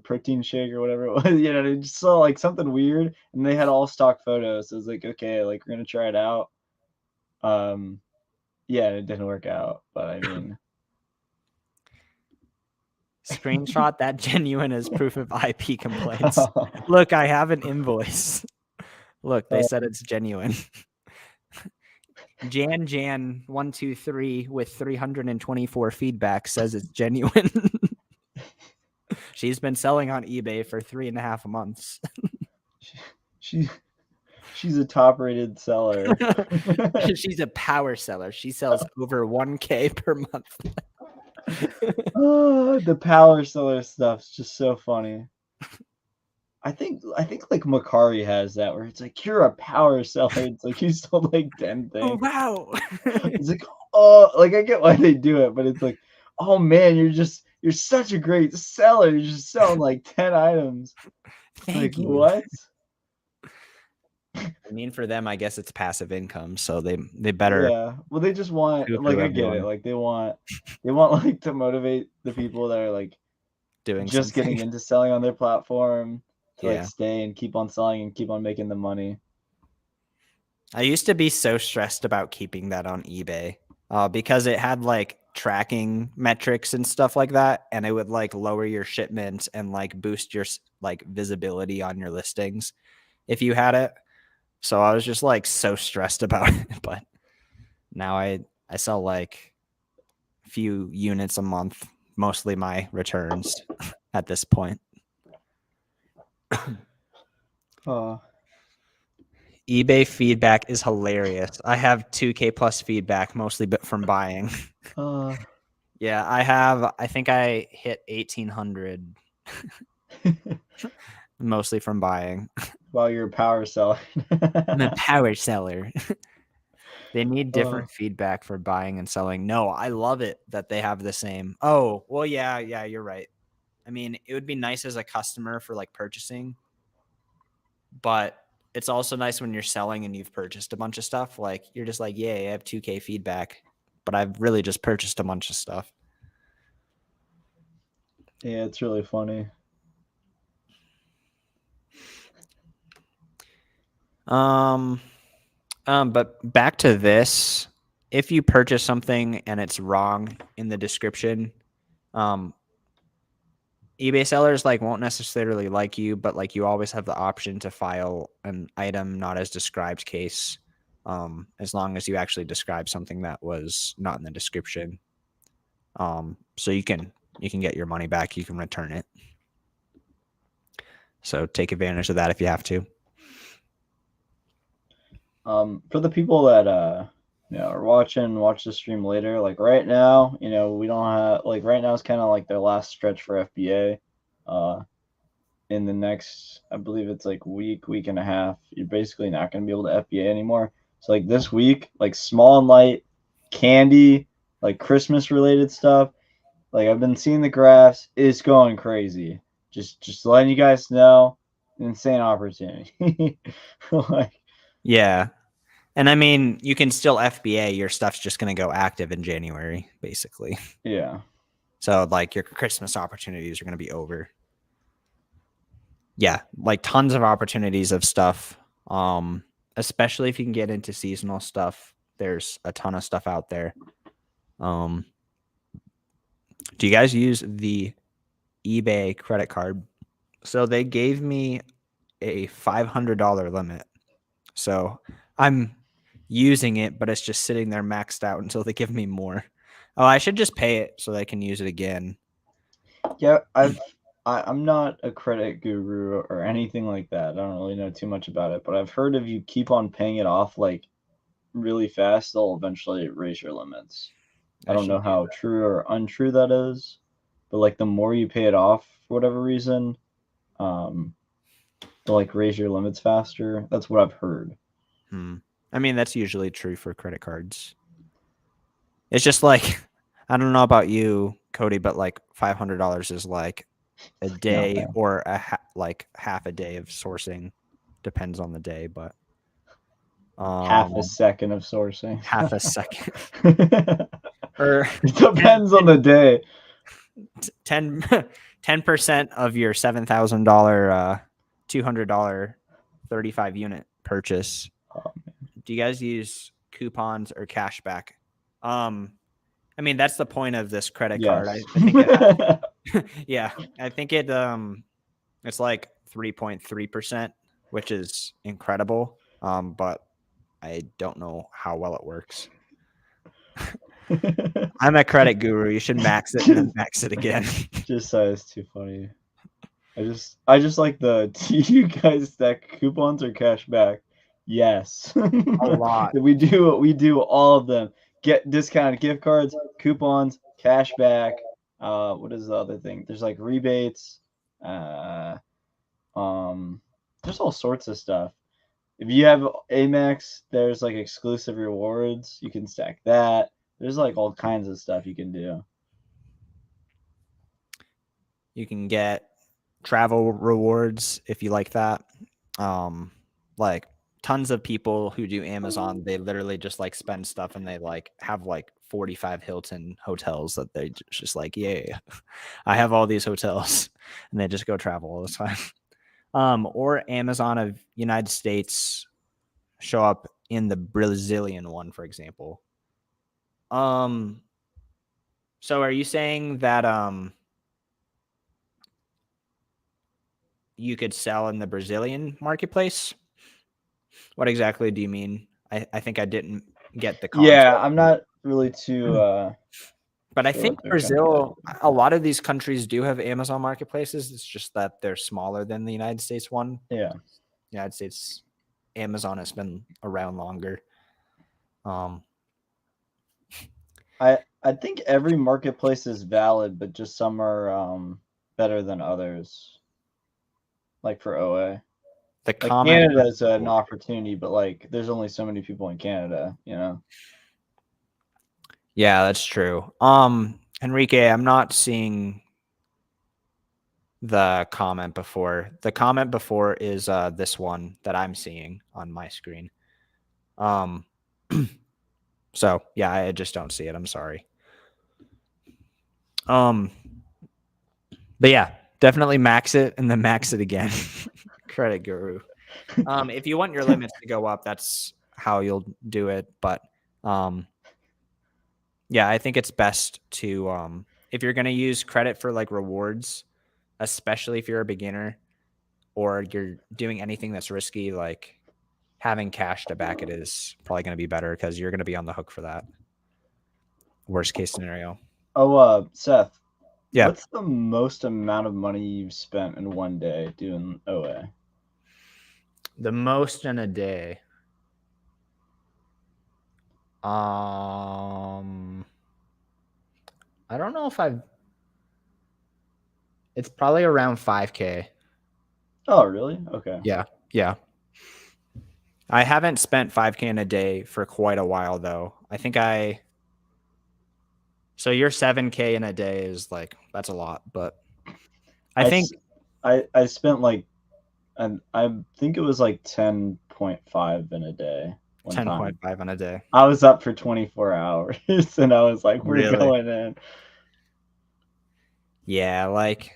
Speaker 2: protein shake or whatever it was. They just saw like something weird, and they had all stock photos. So it was like, okay, like we're gonna try it out. Um, yeah, it didn't work out, but I mean,
Speaker 1: Screenshot that genuine as proof of IP complaints. Look, I have an invoice. Look, they said it's genuine. Jan123 with 324 feedback says it's genuine. She's been selling on eBay for 3.5 months.
Speaker 2: she she's a top rated seller.
Speaker 1: She's a power seller. She sells over 1K per month.
Speaker 2: Oh, the power seller stuff's just so funny. I think like Macari has that where it's like you're a power seller. It's like you sold like 10
Speaker 1: Oh,
Speaker 2: things.
Speaker 1: wow.
Speaker 2: It's like, oh, like I get why they do it, but it's like, oh man, you're such a great seller. You're just selling like 10 items. Like
Speaker 1: Thank you.
Speaker 2: what?
Speaker 1: I mean, for them, I guess it's passive income, so they better
Speaker 2: Yeah. Well, they just want
Speaker 1: go
Speaker 2: like
Speaker 1: through
Speaker 2: I get it.
Speaker 1: everyone
Speaker 2: Like they want like to motivate the people that are like
Speaker 1: doing
Speaker 2: just getting
Speaker 1: something.
Speaker 2: into selling on their platform to like stay and keep on selling and keep on making the money.
Speaker 1: I used to be so stressed about keeping that on eBay because it had like tracking metrics and stuff like that, and it would like lower your shipments and like boost your like visibility on your listings if you had it. So I was just like so stressed about it, but now I sell like a few units a month, mostly my returns at this point. eBay feedback is hilarious. I have 2K plus feedback, mostly from buying. Yeah, I think I hit 1,800 mostly from buying.
Speaker 2: While you're a power seller.
Speaker 1: I'm a power seller. They need different feedback for buying and selling. No, I love it that they have the same. Oh, well, yeah, you're right. I mean, it would be nice as a customer for like purchasing, but it's also nice when you're selling and you've purchased a bunch of stuff. Like you're just like, yeah, I have 2K feedback, but I've really just purchased a bunch of stuff.
Speaker 2: Yeah, it's really funny.
Speaker 1: But back to this, if you purchase something and it's wrong in the description, eBay sellers like won't necessarily like you, but like you always have the option to file an item not as described case, as long as you actually describe something that was not in the description. So you can get your money back, you can return it. So take advantage of that if you have to.
Speaker 2: For the people that are watch the stream later, like right now, we don't have like right now it's kind of like their last stretch for FBA. In the next, I believe it's like week and a half, you're basically not going to be able to FBA anymore. So like this week, like small and light candy, like Christmas related stuff, like I've been seeing the graphs, it's going crazy. Just letting you guys know, insane opportunity. Like,
Speaker 1: yeah. And I mean, you can still FBA. Your stuff's just going to go active in January, basically.
Speaker 2: Yeah.
Speaker 1: So like your Christmas opportunities are going to be over. Yeah, like tons of opportunities of stuff. Especially if you can get into seasonal stuff. There's a ton of stuff out there. Do you guys use the eBay credit card? So they gave me a $500 limit. So I'm using it, but it's just sitting there maxed out until they give me more. Oh, I should just pay it so they can use it again.
Speaker 2: Yeah, I'm not a credit guru or anything like that. I don't really know too much about it, but I've heard if you keep on paying it off like really fast, they'll eventually raise your limits. I don't know how true or untrue that is, but like the more you pay it off for whatever reason, they'll like raise your limits faster. That's what I've heard.
Speaker 1: I mean, that's usually true for credit cards. It's just like, I don't know about you, Cody, but like $500 is like a day or like half a day of sourcing. Depends on the day, but
Speaker 2: half a second of sourcing.
Speaker 1: Half a second. Or
Speaker 2: it depends on the day.
Speaker 1: 10% of your $7,000 $200 35 unit purchase. Do you guys use coupons or cash back? I mean, that's the point of this credit card. I think yeah, I think it's like 3.3%, which is incredible. But I don't know how well it works. I'm a credit guru. You should max it and then max it again.
Speaker 2: Just it's too funny. I just like do you guys stack coupons or cash back? Yes.
Speaker 1: A lot.
Speaker 2: We do all of them. Get discounted gift cards, coupons, cash back. What is the other thing? There's like rebates. There's all sorts of stuff. If you have Amex, there's like exclusive rewards. You can stack that. There's like all kinds of stuff you can do.
Speaker 1: You can get travel rewards if you like that. Like tons of people who do Amazon, they literally just like spend stuff and they like have like 45 Hilton hotels that they just like, yeah, I have all these hotels, and they just go travel all the time. Or Amazon of United States show up in the Brazilian one, for example. So are you saying that you could sell in the Brazilian marketplace? What exactly do you mean? I think I didn't get the concept.
Speaker 2: Yeah, I'm not really too
Speaker 1: But I
Speaker 2: sure
Speaker 1: think
Speaker 2: what they're trying to get
Speaker 1: Brazil, a lot of these countries do have Amazon marketplaces. It's just that they're smaller than the United States one.
Speaker 2: at. Yeah.
Speaker 1: United States Amazon has been around longer.
Speaker 2: I think every marketplace is valid, but just some are better than others. Like for OA.
Speaker 1: The
Speaker 2: Like
Speaker 1: comment.
Speaker 2: Canada is an opportunity, but like there's only so many people in Canada, you know.
Speaker 1: Yeah, that's true. Enrique, I'm not seeing the comment before. The comment before is this one that I'm seeing on my screen. So yeah, I just don't see it. I'm sorry. But yeah, definitely max it and then max it again. Credit guru. If you want your limits to go up, that's how you'll do it. But yeah, I think it's best to if you're gonna use credit for like rewards, especially if you're a beginner or you're doing anything that's risky, like having cash to back it is probably gonna be better because you're gonna be on the hook for that. Worst case scenario.
Speaker 2: Oh, Seth,
Speaker 1: Yeah.
Speaker 2: what's the most amount of money you've spent in one day doing OA?
Speaker 1: The most in a day. I don't know if I've. It's probably around 5K.
Speaker 2: Oh, really? Okay.
Speaker 1: Yeah, yeah. I haven't spent 5K in a day for quite a while though. I think I. So your 7K in a day is like that's a lot, but I think
Speaker 2: I spent like I think it was like 10.5 in a day one time.
Speaker 1: 10.5 in a day.
Speaker 2: I was up for 24 hours and I was like, we're
Speaker 1: Really?
Speaker 2: going in.
Speaker 1: Yeah, like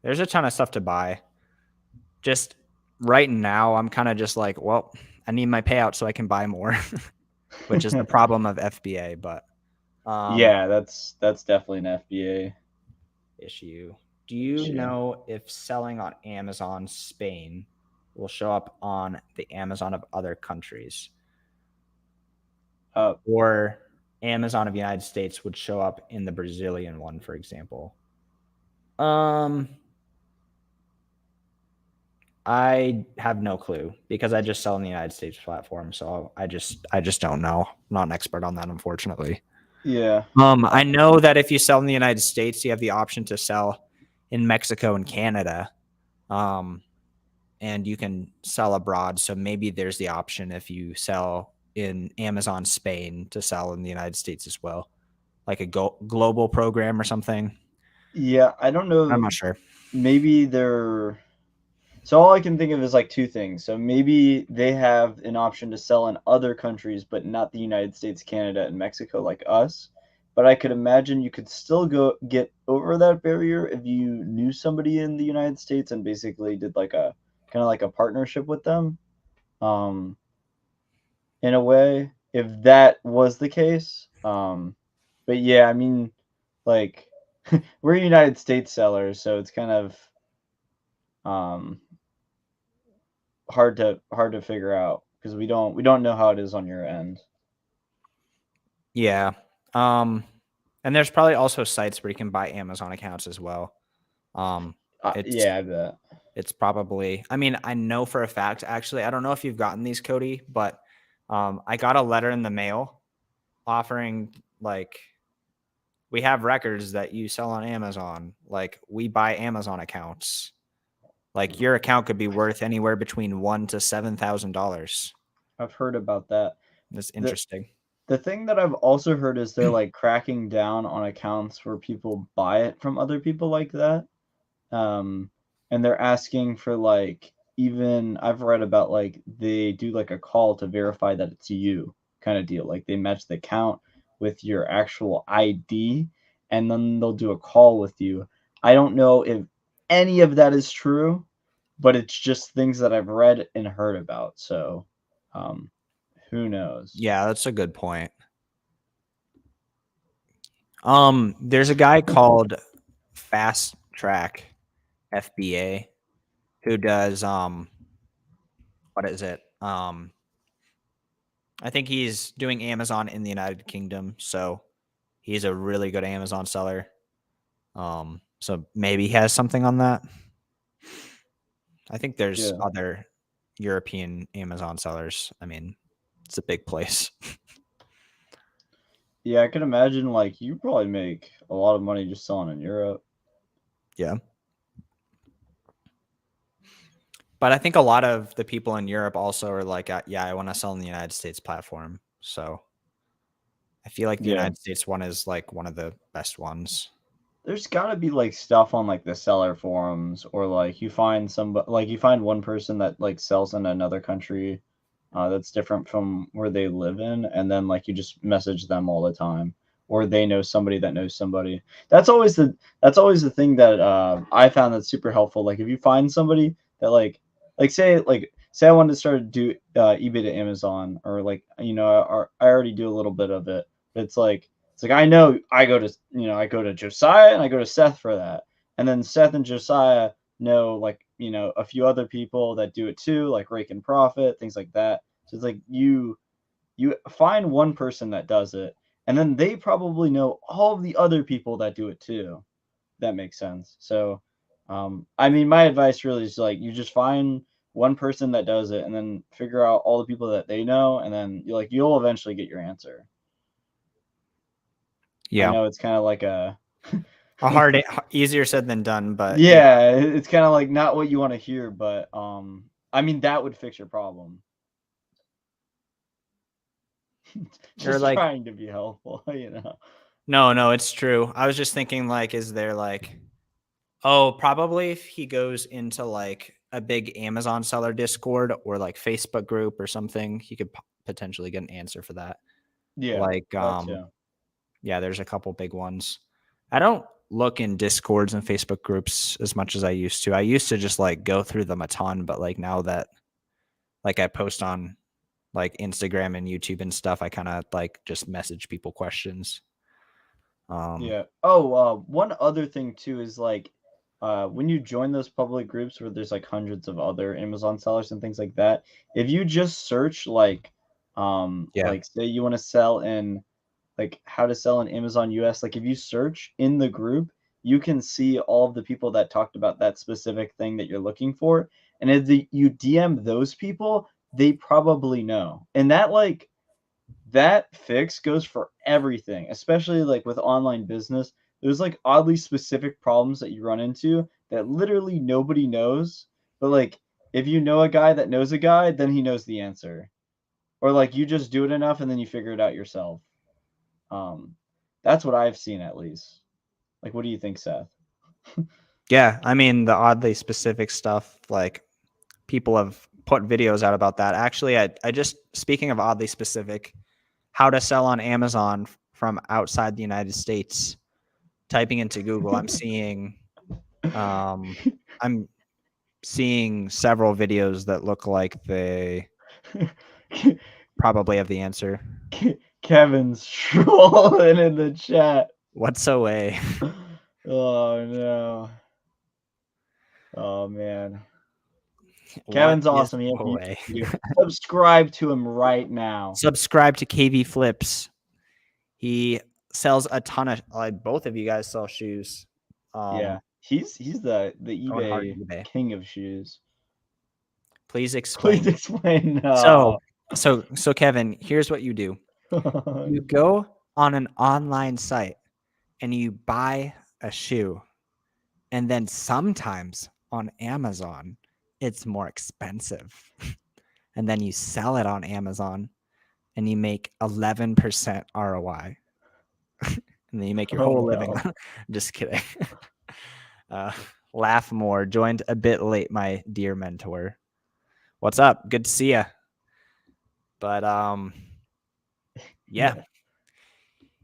Speaker 1: there's a ton of stuff to buy. Just right now, I'm kind of just like, well, I need my payout so I can buy more, which is the problem of FBA. But
Speaker 2: Yeah, that's definitely an FBA
Speaker 1: issue. Do you
Speaker 2: issue.
Speaker 1: know if selling on Amazon Spain will show up on the Amazon of other countries? Or Amazon of United States would show up in the Brazilian one, for example? I have no clue because I just sell on the United States platform, so I just don't know. I'm not an expert on that, unfortunately.
Speaker 2: Yeah.
Speaker 1: I know that if you sell in the United States, you have the option to sell in Mexico and Canada. And you can sell abroad. So maybe there's the option if you sell in Amazon Spain to sell in the United States as well, like a global program or something.
Speaker 2: Yeah, I don't know.
Speaker 1: I'm not sure.
Speaker 2: Maybe they're so all I can think of is like two things. So maybe they have an option to sell in other countries, but not the United States, Canada, and Mexico like us. But I could imagine you could still go get over that barrier if you knew somebody in the United States and basically did like a kind of like a partnership with them. Um, in a way, if that was the case. But yeah, I mean, like we're United States sellers, so it's kind of um hard to figure out because we don't know how it is on your end.
Speaker 1: Yeah. And there's probably also sites where you can buy Amazon accounts as well. It's
Speaker 2: Yeah, I bet.
Speaker 1: it's probably. I mean, I know for a fact. Actually, I don't know if you've gotten these, Cody, but I got a letter in the mail offering like we have records that you sell on Amazon. Like we buy Amazon accounts. Like your account could be worth anywhere between $1,000 to $7,000.
Speaker 2: I've heard about that.
Speaker 1: That's
Speaker 2: The
Speaker 1: interesting.
Speaker 2: the thing that I've also heard is they're like cracking down on accounts where people buy it from other people like that. Um, and they're asking for like even I've read about like they do like a call to verify that it's you kind of deal. Like they match the account with your actual ID and then they'll do a call with you. I don't know if any of that is true, but it's just things that I've read and heard about. So, who knows?
Speaker 1: Yeah, that's a good point. There's a guy called Fast Track FBA who does what is it? I think he's doing Amazon in the United Kingdom, so he's a really good Amazon seller. So maybe he has something on that. I think there's
Speaker 2: Yeah.
Speaker 1: other European Amazon sellers. I mean, it's a big place.
Speaker 2: Yeah, I can imagine like you probably make a lot of money just selling in Europe.
Speaker 1: Yeah. But I think a lot of the people in Europe also are like, yeah, I want to sell in the United States platform. So I feel like the
Speaker 2: Yeah.
Speaker 1: United States one is like one of the best ones.
Speaker 2: There's got to be like stuff on like the seller forums, or like you find you find one person that like sells in another country that's different from where they live in, and then like you just message them all the time, or they know somebody that knows somebody. That's always the thing that I found that's super helpful. Like if you find somebody that say I wanted to start to do eBay to Amazon, or like I already do a little bit of it, but it's like I know I go to Josiah and I go to Seth for that, and then Seth and Josiah know like a few other people that do it too, like Rake and Profit, things like that. So it's like you find one person that does it, and then they probably know all of the other people that do it too. That makes sense. So, I mean, my advice really is like you just find one person that does it, and then figure out all the people that they know, and then you'll eventually get your answer. I
Speaker 1: Yeah.
Speaker 2: know it's kind of like a
Speaker 1: Easier said than done, but yeah,
Speaker 2: yeah, it's kind of like not what you want to hear, but I mean that would fix your problem.
Speaker 1: or
Speaker 2: Just
Speaker 1: like,
Speaker 2: trying to be helpful, you know.
Speaker 1: no, it's true. I was just thinking like, is there like, oh, probably if he goes into like a big Amazon seller Discord or like Facebook group or something, he could potentially get an answer for that.
Speaker 2: Yeah,
Speaker 1: Like,
Speaker 2: that too.
Speaker 1: yeah, there's a couple big ones. I don't look in Discords and Facebook groups as much as I used to. I used to just like go through them a ton, but like now that like I post on like Instagram and YouTube and stuff, I kind of like just message people questions. Um,
Speaker 2: Yeah. Oh, one other thing too is like, when you join those public groups where there's like hundreds of other Amazon sellers and things like that, if you just search
Speaker 1: yeah,
Speaker 2: like say you want to sell in like how to sell in Amazon US, like if you search in the group, you can see all of the people that talked about that specific thing that you're looking for, and if you DM those people, they probably know, and that fix goes for everything, especially like with online business. There's like oddly specific problems that you run into that literally nobody knows. But like if you know a guy that knows a guy, then he knows the answer. Or like you just do it enough and then you figure it out yourself. Um, that's what I've seen at least. Like, what do you think, Seth?
Speaker 1: yeah. I mean, the oddly specific stuff, like people have put videos out about that. Actually, I just speaking of oddly specific, how to sell on Amazon from outside the United States. Typing into Google, um, I'm seeing several videos that look like they probably have the answer.
Speaker 2: Kevin's trolling in the chat.
Speaker 1: What's OA?
Speaker 2: Oh no. Oh man.
Speaker 1: What
Speaker 2: Kevin's
Speaker 1: is
Speaker 2: awesome. He has a YouTube
Speaker 1: OA?
Speaker 2: video. Subscribe to him right now.
Speaker 1: Subscribe to KV Flips. He sells a ton of like both of you guys sell shoes.
Speaker 2: Yeah. He's the
Speaker 1: Going hard
Speaker 2: eBay
Speaker 1: at eBay.
Speaker 2: king of shoes.
Speaker 1: Please
Speaker 2: Please
Speaker 1: explain.
Speaker 2: explain.
Speaker 1: So Kevin, here's what you do. You go on an online site and you buy a shoe, and then sometimes on Amazon it's more expensive. And then you sell it on Amazon and you make 11% ROI. And then you make your
Speaker 2: Oh
Speaker 1: whole living.
Speaker 2: no.
Speaker 1: Just kidding. uh, laugh more. Joined a bit late, my dear mentor. What's up? Good to see you. But yeah.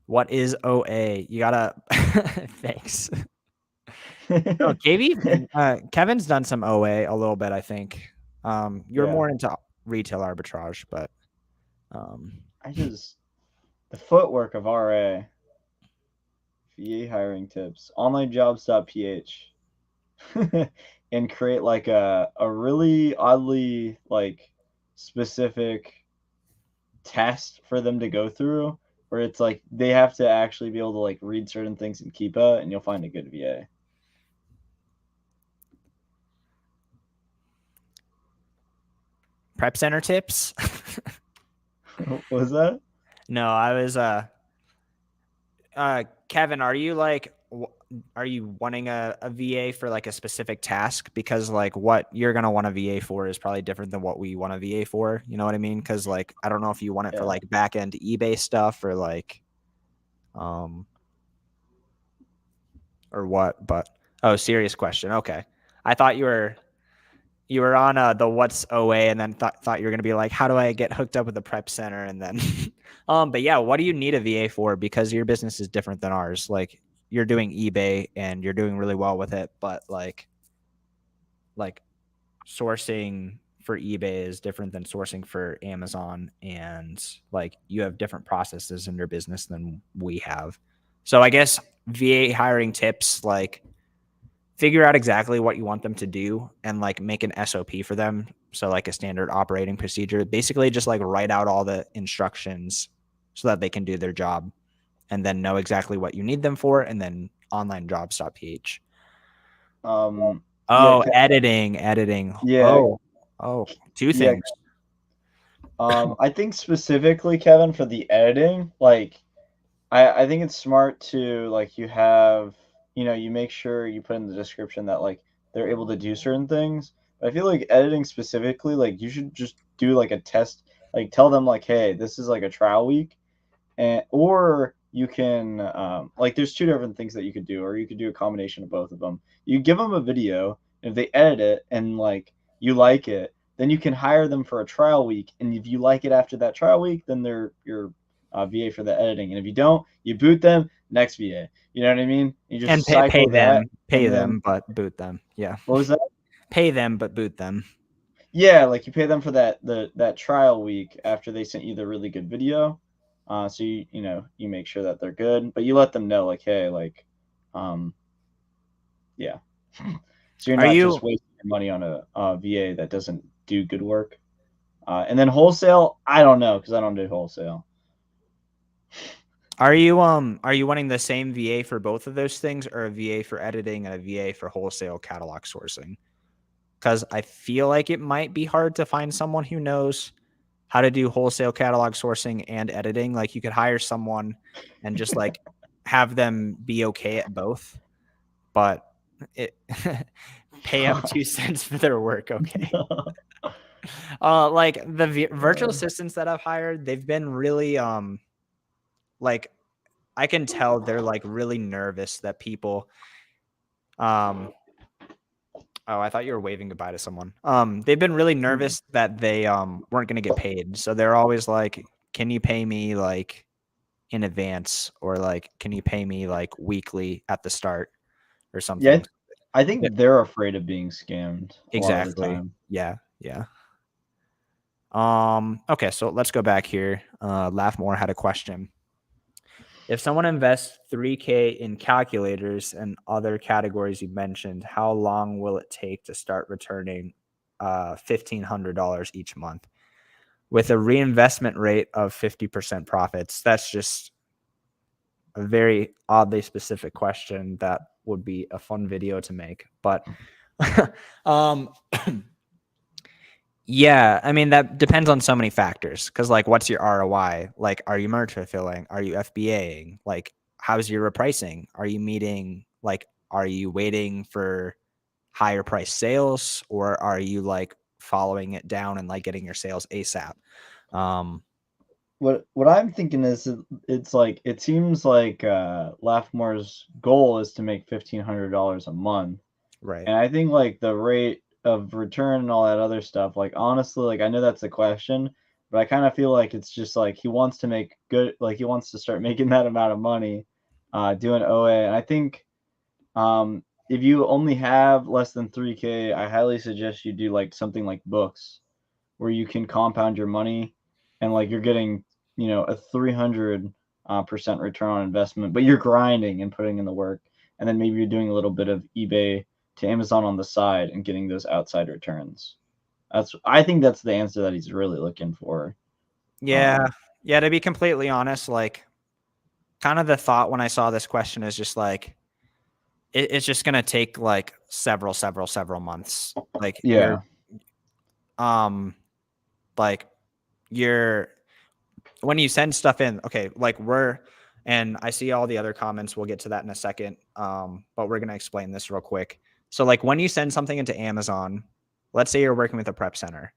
Speaker 1: What is OA? You gotta thanks. Oh, Kevin's done some OA a little bit, I think. You're
Speaker 2: Yeah,
Speaker 1: more into retail arbitrage, but um,
Speaker 2: the footwork of RA, VA hiring tips, onlinejobs.ph, and create like a really oddly like specific test for them to go through where it's like they have to actually be able to like read certain things in Keepa and you'll find a good VA.
Speaker 1: prep center tips.
Speaker 2: What was that?
Speaker 1: No, I was Kevin, are you like are you wanting a VA for like a specific task? Because like what you're gonna want a VA for is probably different than what we want a VA for. You know what I mean? Because like I don't know if you want it for
Speaker 2: Yeah.
Speaker 1: like back end eBay stuff or like um or what, but oh, serious question. Okay. I thought you were on the what's OA and then thought you were going to be like, how do I get hooked up with the prep center? And then, but yeah, what do you need a VA for? Because your business is different than ours. Like you're doing eBay and you're doing really well with it, but like sourcing for eBay is different than sourcing for Amazon. And like you have different processes in your business than we have. So I guess VA hiring tips, like figure out exactly what you want them to do and like make an SOP for them. So like a standard operating procedure, basically just like write out all the instructions so that they can do their job and then know exactly what you need them for. And then onlinejobs.ph.
Speaker 2: Yeah,
Speaker 1: Oh, editing.
Speaker 2: yeah,
Speaker 1: Oh, two
Speaker 2: yeah.
Speaker 1: things.
Speaker 2: I think specifically, Kevin, for the editing, like I think it's smart to like you have you make sure you put in the description that like they're able to do certain things. But I feel like editing specifically, like you should just do like a test, like tell them like, hey, this is like a trial week, and or you can like there's two different things that you could do, or you could do a combination of both of them. You give them a video, and if they edit it and like you like it, then you can hire them for a trial week, and if you like it after that trial week, then they're your VA for the editing, and if you don't, you boot them, next VA. You know what I mean? You
Speaker 1: And
Speaker 2: just cycle that,
Speaker 1: pay
Speaker 2: and then
Speaker 1: them, but boot them. Yeah.
Speaker 2: what was that?
Speaker 1: Pay them, but boot them.
Speaker 2: Yeah, like you pay them for that trial week after they sent you the really good video. So you make sure that they're good, but you let them know like, hey, like, um, yeah. So you're
Speaker 1: Are
Speaker 2: not just
Speaker 1: you
Speaker 2: wasting your money on a VA that doesn't do good work. And then wholesale, I don't know because I don't do wholesale.
Speaker 1: Are you wanting the same VA for both of those things or a VA for editing and a VA for wholesale catalog sourcing? Because I feel like it might be hard to find someone who knows how to do wholesale catalog sourcing and editing. Like you could hire someone and just like have them be okay at both, but it pay them 2 cents for their work. Okay. Like the virtual assistants that I've hired, they've been really like I can tell they're like really nervous that people um oh, I thought you were waving goodbye to someone. They've been really nervous that they weren't going to get paid. So they're always like, "Can you pay me like in advance or like can you pay me like weekly at the start or
Speaker 2: Yeah,
Speaker 1: something?"
Speaker 2: I
Speaker 1: Yeah,
Speaker 2: think they're afraid of being scammed a lot of the
Speaker 1: exactly.
Speaker 2: time.
Speaker 1: Yeah, yeah. Okay, so let's go back here. Laughmore had a question. If someone invests 3K in calculators and other categories you mentioned, how long will it take to start returning $1,500 each month? With a reinvestment rate of 50% profits, that's just a very oddly specific question that would be a fun video to make. But um, yeah, I mean, that depends on so many factors. Because, like, what's your ROI? Like, are you merge fulfilling? Are you FBAing? Like, how's your repricing? Are you meeting, like, are you waiting for higher price sales or are you like following it down and like getting your sales ASAP? Um,
Speaker 2: What I'm thinking is it's like it seems like Laphmore's goal is to make $1,500 a month,
Speaker 1: right.
Speaker 2: and I think like the rate of return and all that other stuff. Like honestly, like I know that's the question, but I kind of feel like it's just like he wants to make good, like he wants to start making that amount of money, doing OA, and I think if you only have less than 3K, I highly suggest you do like something like books, where you can compound your money, and like you're getting, a 300% return on investment, but you're grinding and putting in the work, and then maybe you're doing a little bit of eBay to Amazon on the side and getting those outside returns. I think that's the answer that he's really looking for.
Speaker 1: Yeah. Yeah. To be completely honest, like kind of the thought when I saw this question is just like, it's just going to take like several months. Like
Speaker 2: Yeah.
Speaker 1: um, like you're, when you send stuff in, okay, like and I see all the other comments. We'll get to that in a second. But we're going to explain this real quick. So like when you send something into Amazon, let's say you're working with a prep center,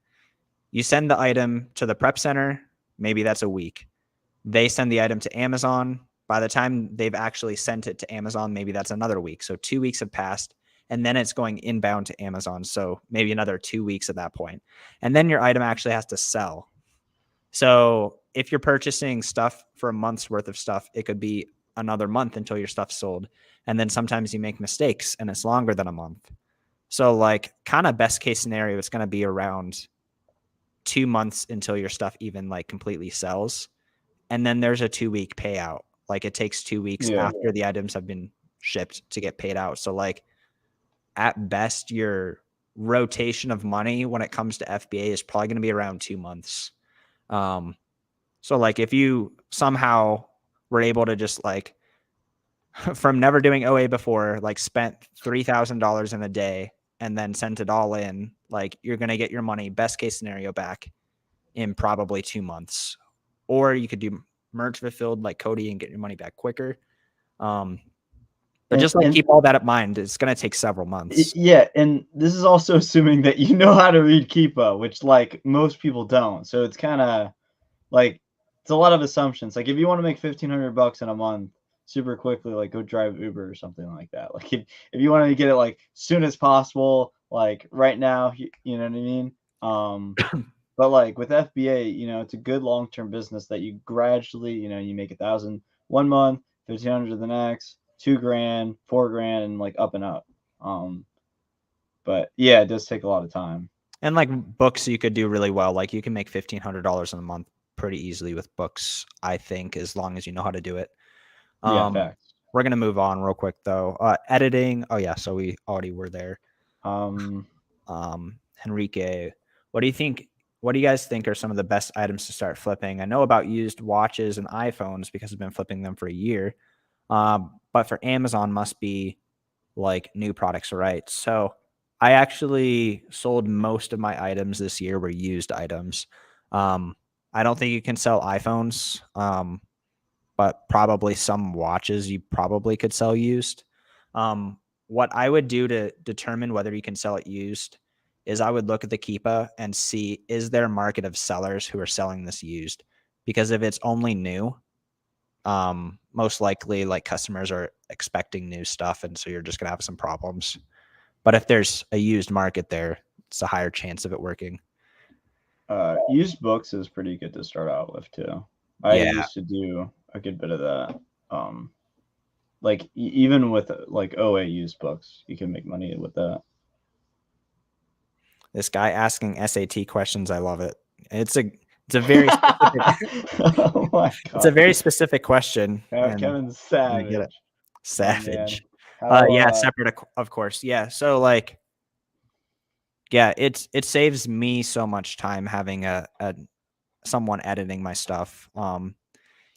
Speaker 1: you send the item to the prep center. Maybe that's a week. They send the item to Amazon. By the time they've actually sent it to Amazon, maybe that's another week. So 2 weeks have passed, and then it's going inbound to Amazon. So maybe another 2 weeks at that point. And then your item actually has to sell. So if you're purchasing stuff for a month's worth of stuff, it could be another month until your stuff's sold. And then sometimes you make mistakes and it's longer than a month. So like kind of best case scenario, it's going to be around 2 months until your stuff even like completely sells. And then there's a 2-week payout. Like it takes 2 weeks after the items have been shipped to get paid out. So like at best, your rotation of money when it comes to FBA is probably going to be around 2 months. So like if you somehow were able to just like from never doing OA before, like spent $3,000 in a day and then sent it all in, like you're going to get your money best case scenario back in probably 2 months. Or you could do merch fulfilled like Cody and get your money back quicker. But just like keep all that in mind. It's going to take several months.
Speaker 2: Yeah, and this is also assuming that you know how to read Keepa, which like most people don't. So it's kind of like it's a lot of assumptions. Like if you want to make $1,500 in a month super quickly, like go drive Uber or something like that. Like if you want to get it like soon as possible, like right now, you know what I mean? But like with FBA, it's a good long-term business that you gradually, you make 1,000 1 month, 1,500 the next, 2 grand, 4 grand, and like up and up. But yeah, it does take a lot of time.
Speaker 1: And like books, you could do really well. Like you can make $1,500 in a month pretty easily with books, I think, as long as you know how to do it.
Speaker 2: Yeah, facts.
Speaker 1: We're gonna move on real quick though. Editing. Oh yeah, so we already were there. Enrique, what do you think? What do you guys think are some of the best items to start flipping? I know about used watches and iPhones because I've been flipping them for a year. But for Amazon must be like new products, right? So I actually sold most of my items this year were used items. I don't think you can sell iPhones, but probably some watches you probably could sell used. What I would do to determine whether you can sell it used is I would look at the Keepa and see, is there a market of sellers who are selling this used? Because if it's only new, most likely like customers are expecting new stuff. And so you're just going to have some problems. But if there's a used market there, it's a higher chance of it working.
Speaker 2: Used books is pretty good to start out with too. I used to do a good bit of that. Like even with like OA used books, you can make money with that.
Speaker 1: This guy asking SAT questions, I love it. It's a very specific,
Speaker 2: oh my God.
Speaker 1: It's a very specific question.
Speaker 2: Kevin's savage.
Speaker 1: I get it. Savage.
Speaker 2: Oh,
Speaker 1: yeah, separate of course. Yeah. So like, yeah, it saves me so much time having a someone editing my stuff.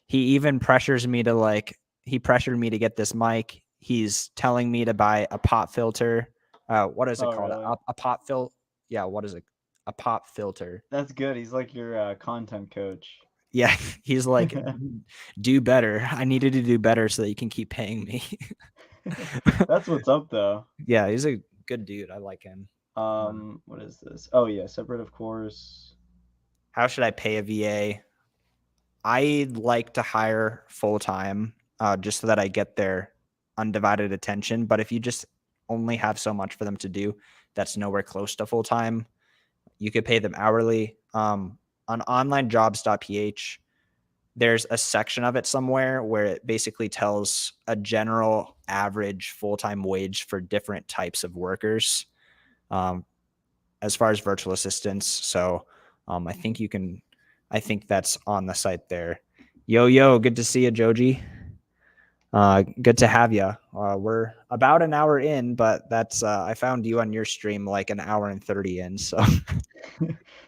Speaker 1: He even pressures me to he pressured me to get this mic. He's telling me to buy a pop filter. What is it called?
Speaker 2: Really?
Speaker 1: A pop filter. Yeah. What is it? A pop filter.
Speaker 2: That's good. He's like your content coach.
Speaker 1: Yeah. He's like, do better. I needed to do better so that you can keep paying me.
Speaker 2: That's what's up though.
Speaker 1: Yeah. He's a good dude. I like him.
Speaker 2: What is this? Oh yeah. Separate, of course.
Speaker 1: How should I pay a VA? I like to hire full-time just so that I get their undivided attention. But if you just only have so much for them to do, that's nowhere close to full-time. You could pay them hourly. On onlinejobs.ph, there's a section of it somewhere where it basically tells a general average full-time wage for different types of workers as far as virtual assistants. So I think that's on the site there. Yo, good to see you, Joji. Good to have you. We're about an hour in, but that's I found you on your stream like an hour and 30 in. So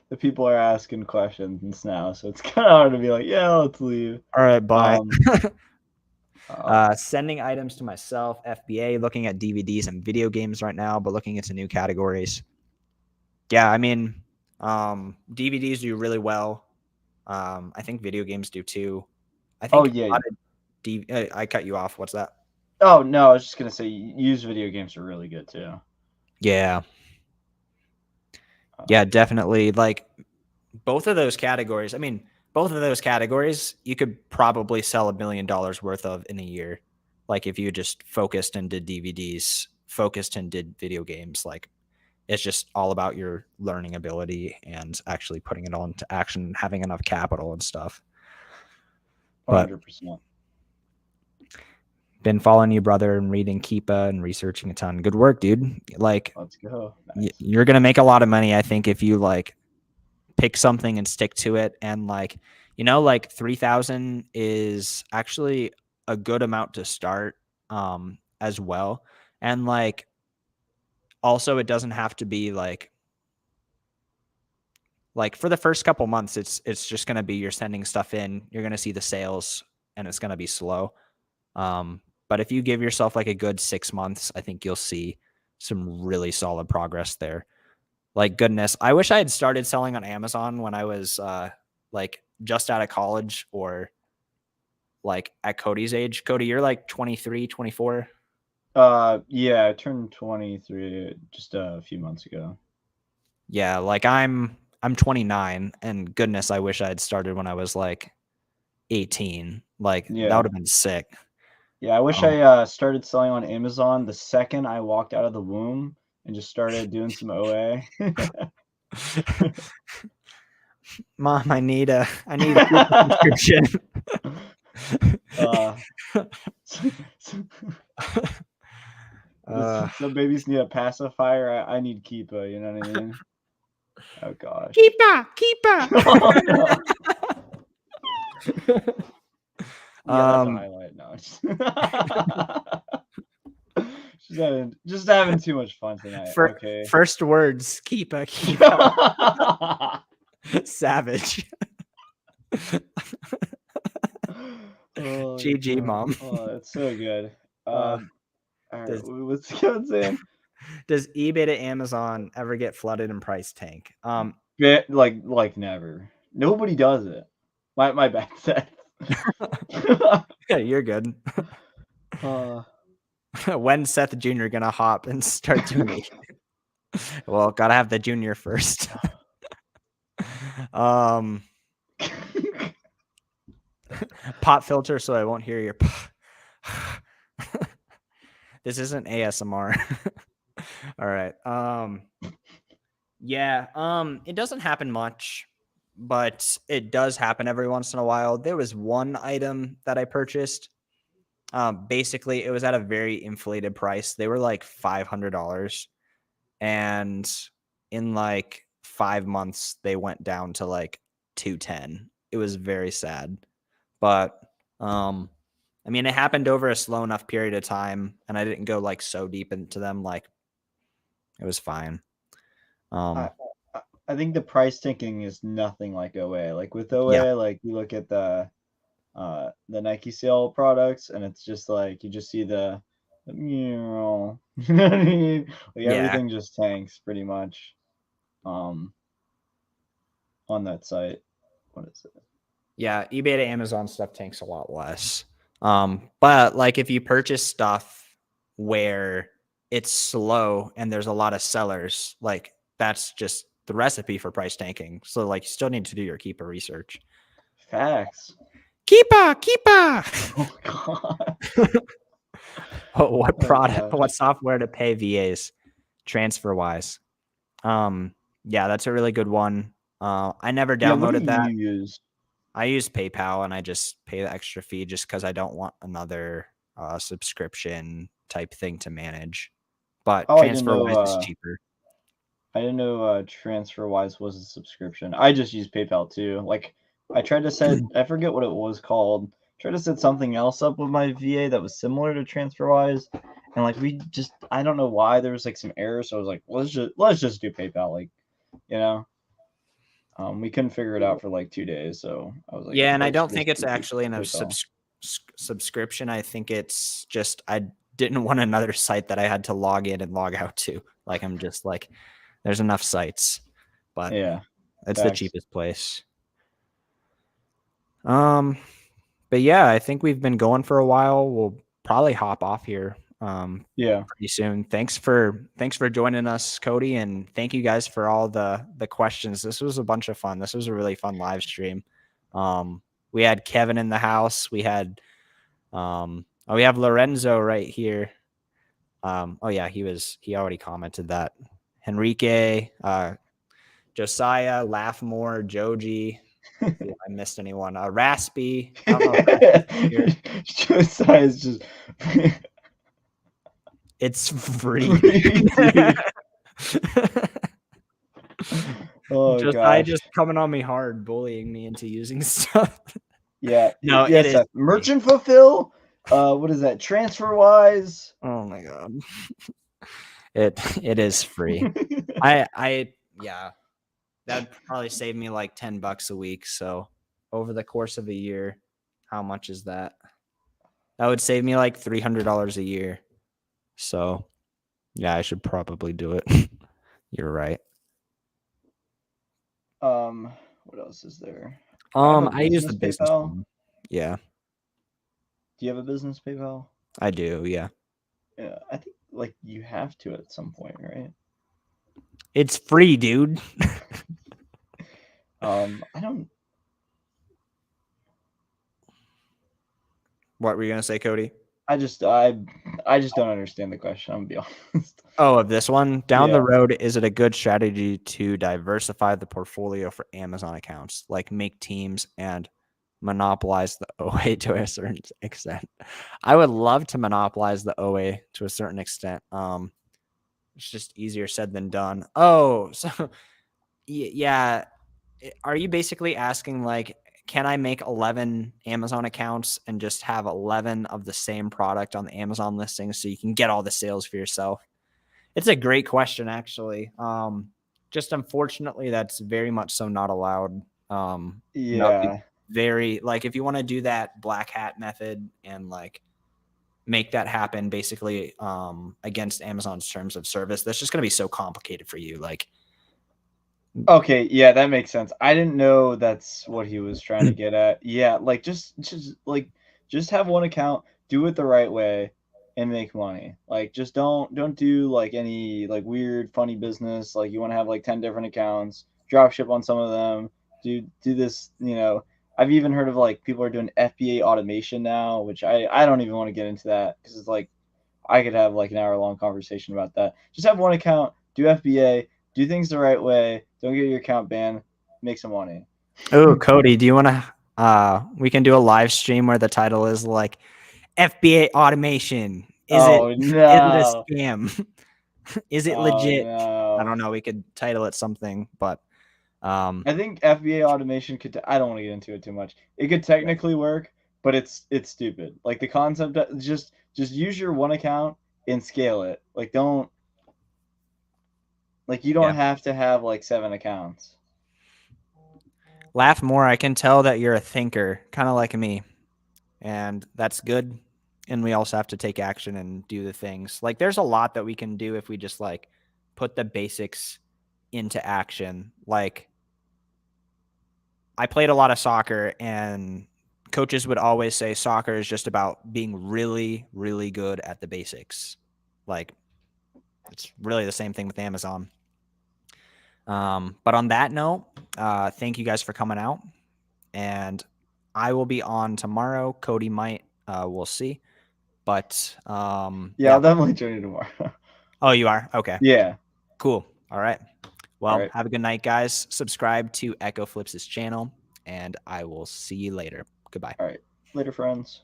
Speaker 2: The people are asking questions now, so it's kind of hard to be like, yeah, let's leave.
Speaker 1: all right, bye.
Speaker 2: Um,
Speaker 1: Sending items to myself, FBA, looking at DVDs and video games right now, but looking into new categories. Yeah, I mean, DVDs do really well. I think video games do too. I think
Speaker 2: yeah.
Speaker 1: I cut you off. What's that?
Speaker 2: Oh no, I was just gonna say used video games are really good too.
Speaker 1: Yeah. Yeah, definitely. Like both of those categories. I mean, both of those categories, you could probably sell $1 million worth of in a year. Like if you just focused and did DVDs, focused and did video games, like it's just all about your learning ability and actually putting it all into action, having enough capital and stuff. But
Speaker 2: 100%.
Speaker 1: been following you, brother, and reading Keepa and researching a ton. Good work, dude. Like,
Speaker 2: Let's go. Nice.
Speaker 1: you're gonna make a lot of money, I think, if you like pick something and stick to it. And like, like 3,000 is actually a good amount to start, as well. And like, also, it doesn't have to be like for the first couple months, it's just gonna be you're sending stuff in, you're gonna see the sales, and it's gonna be slow. But if you give yourself like a good 6 months, I think you'll see some really solid progress there. Like, goodness, I wish I had started selling on Amazon when I was like just out of college or like at Cody's age. Cody, you're like 23, 24.
Speaker 2: Yeah, I turned 23 just a few months ago.
Speaker 1: Yeah, like I'm 29, and goodness, I wish I had started when I was like 18. Like that
Speaker 2: Yeah.
Speaker 1: would have been sick.
Speaker 2: Yeah, I wish I started selling on Amazon the second I walked out of the womb and just started doing some OA.
Speaker 1: Mom, I need a subscription.
Speaker 2: Some babies need a pacifier. I need Keepa, you know what I mean? Oh gosh.
Speaker 1: Keepa.
Speaker 2: Oh, no. Yeah, that's a highlight now. Just having too much fun tonight. Okay.
Speaker 1: First words, Keepa. Savage. GG, Mom.
Speaker 2: Oh, that's so good. All right, what's going on?
Speaker 1: Does eBay to Amazon ever get flooded and price tank?
Speaker 2: Like never. Nobody does it. My bad said.
Speaker 1: Yeah, you're good. When's Seth Jr. gonna hop and start doing it? Well, gotta have the junior first. Pop filter so I won't hear your This isn't ASMR. All right. Yeah, it doesn't happen much, but it does happen every once in a while. There was one item that I purchased. Basically, it was at a very inflated price. They were like $500, and in like 5 months, they went down to like 210. It was very sad, but I mean, it happened over a slow enough period of time, and I didn't go like so deep into them. Like, it was fine.
Speaker 2: I think the price tanking is nothing like OA. Like with OA, like you look at the Nike sale products, and it's just like you just see the you know what I mean? Like everything just tanks pretty much. On that site. What is it?
Speaker 1: Yeah, eBay to Amazon stuff tanks a lot less. But like if you purchase stuff where it's slow and there's a lot of sellers, like that's just the recipe for price tanking. So like you still need to do your Keepa research.
Speaker 2: Facts.
Speaker 1: Keepa.
Speaker 2: Oh god.
Speaker 1: What product? What software to pay VAs? TransferWise. Yeah, that's a really good one. I never downloaded that.
Speaker 2: You use?
Speaker 1: I use PayPal, and I just pay the extra fee just because I don't want another subscription type thing to manage, but
Speaker 2: Oh,
Speaker 1: TransferWise is cheaper.
Speaker 2: I didn't know TransferWise was a subscription. I just use PayPal too. Like I tried to set, I forget what it was called. Tried to set something else up with my VA that was similar to TransferWise, and like we just, I don't know why there was like some errors. So I was like, let's just do PayPal. Like, you know, we couldn't figure it out for like 2 days. So I was like,
Speaker 1: Yeah, and I
Speaker 2: let's
Speaker 1: don't think
Speaker 2: just
Speaker 1: it's
Speaker 2: do
Speaker 1: actually a
Speaker 2: PayPal.
Speaker 1: subscription. I think it's just I didn't want another site that I had to log in and log out to. Like I'm just like, there's enough sites, but
Speaker 2: Yeah,
Speaker 1: it's the
Speaker 2: facts.
Speaker 1: cheapest place. But yeah, I think we've been going for a while. We'll probably hop off here
Speaker 2: Yeah,
Speaker 1: pretty soon. Thanks for joining us, Cody, and thank you guys for all the questions. This was a bunch of fun. This was a really fun live stream. We had Kevin in the house. We had we have Lorenzo right here. Oh yeah, he already commented that. Henrique, Josiah, Laugh More, Joji. See if I missed anyone. Raspy. I don't know if Raspy's here.
Speaker 2: Josiah's just
Speaker 1: It's free.
Speaker 2: free, dude. Oh
Speaker 1: Josiah
Speaker 2: gosh.
Speaker 1: just coming on me hard, bullying me into using stuff.
Speaker 2: Yeah.
Speaker 1: No,
Speaker 2: Yes,
Speaker 1: it is free.
Speaker 2: Merchant Fulfill. What is that? TransferWise.
Speaker 1: Oh my god. It is free. I yeah. That'd probably save me like $10 a week. So over the course of a year, how much is that? That would save me like $300 a year. So yeah, I should probably do it. You're right.
Speaker 2: What else is there? I have a
Speaker 1: I use the
Speaker 2: business
Speaker 1: business
Speaker 2: PayPal.
Speaker 1: one. Yeah,
Speaker 2: Do you have a business PayPal?
Speaker 1: I do. Yeah.
Speaker 2: Yeah, I think like you have to at some point, right?
Speaker 1: It's free, dude.
Speaker 2: I don't.
Speaker 1: What were you gonna say, Cody?
Speaker 2: I just don't understand the question. I'm gonna be honest.
Speaker 1: Oh, of this one down the
Speaker 2: Yeah.
Speaker 1: road, is it a good strategy to diversify the portfolio for Amazon accounts, like make teams and monopolize the OA to a certain extent? I would love to monopolize the OA to a certain extent. It's just easier said than done. Oh, so yeah. Are you basically asking like, can I make 11 Amazon accounts and just have 11 of the same product on the Amazon listing so you can get all the sales for yourself? It's a great question, actually. Just unfortunately, that's very much so not allowed.
Speaker 2: Yeah.
Speaker 1: Very like if you want to do that black hat method and like make that happen basically against Amazon's terms of service, that's just going to be so complicated for you. Like,
Speaker 2: Okay, yeah, that makes sense. I didn't know that's what he was trying to get at. Yeah, like just have one account, do it the right way, and make money. Like just don't do like any like weird funny business. Like you want to have like 10 different accounts, drop ship on some of them, do this, I've even heard of like people are doing FBA automation now, which I don't even want to get into that because it's like I could have like an hour long conversation about that. Just have one account, do FBA, do things the right way, don't get your account banned, make some money.
Speaker 1: oh, Cody, do you want to? We can do a live stream where the title is like FBA automation.
Speaker 2: Oh
Speaker 1: Is it a
Speaker 2: no.
Speaker 1: scam? Is it
Speaker 2: Oh
Speaker 1: legit? I
Speaker 2: no.
Speaker 1: don't know. We could title it something, but
Speaker 2: I think FBA automation could. I don't want to get into it too much. It could
Speaker 1: yeah.
Speaker 2: technically work, but it's stupid. Like the concept, just use your one account and scale it. Like don't like you don't
Speaker 1: Yeah.
Speaker 2: have to have like 7 accounts.
Speaker 1: Laugh more. I can tell that you're a thinker, kind of like me, and that's good. And we also have to take action and do the things. Like there's a lot that we can do if we just like put the basics into action. Like I played a lot of soccer and coaches would always say soccer is just about being really, really good at the basics. Like it's really the same thing with Amazon. But on that note, thank you guys for coming out. And I will be on tomorrow. Cody might. We'll see. But
Speaker 2: Yeah, I'll definitely join you tomorrow.
Speaker 1: Oh, you are? Okay.
Speaker 2: Yeah.
Speaker 1: Cool. All right. Well,
Speaker 2: All right.
Speaker 1: have a good night, guys. Subscribe to Ecco Flips' channel, and I will see you later. Goodbye.
Speaker 2: All right. Later, friends.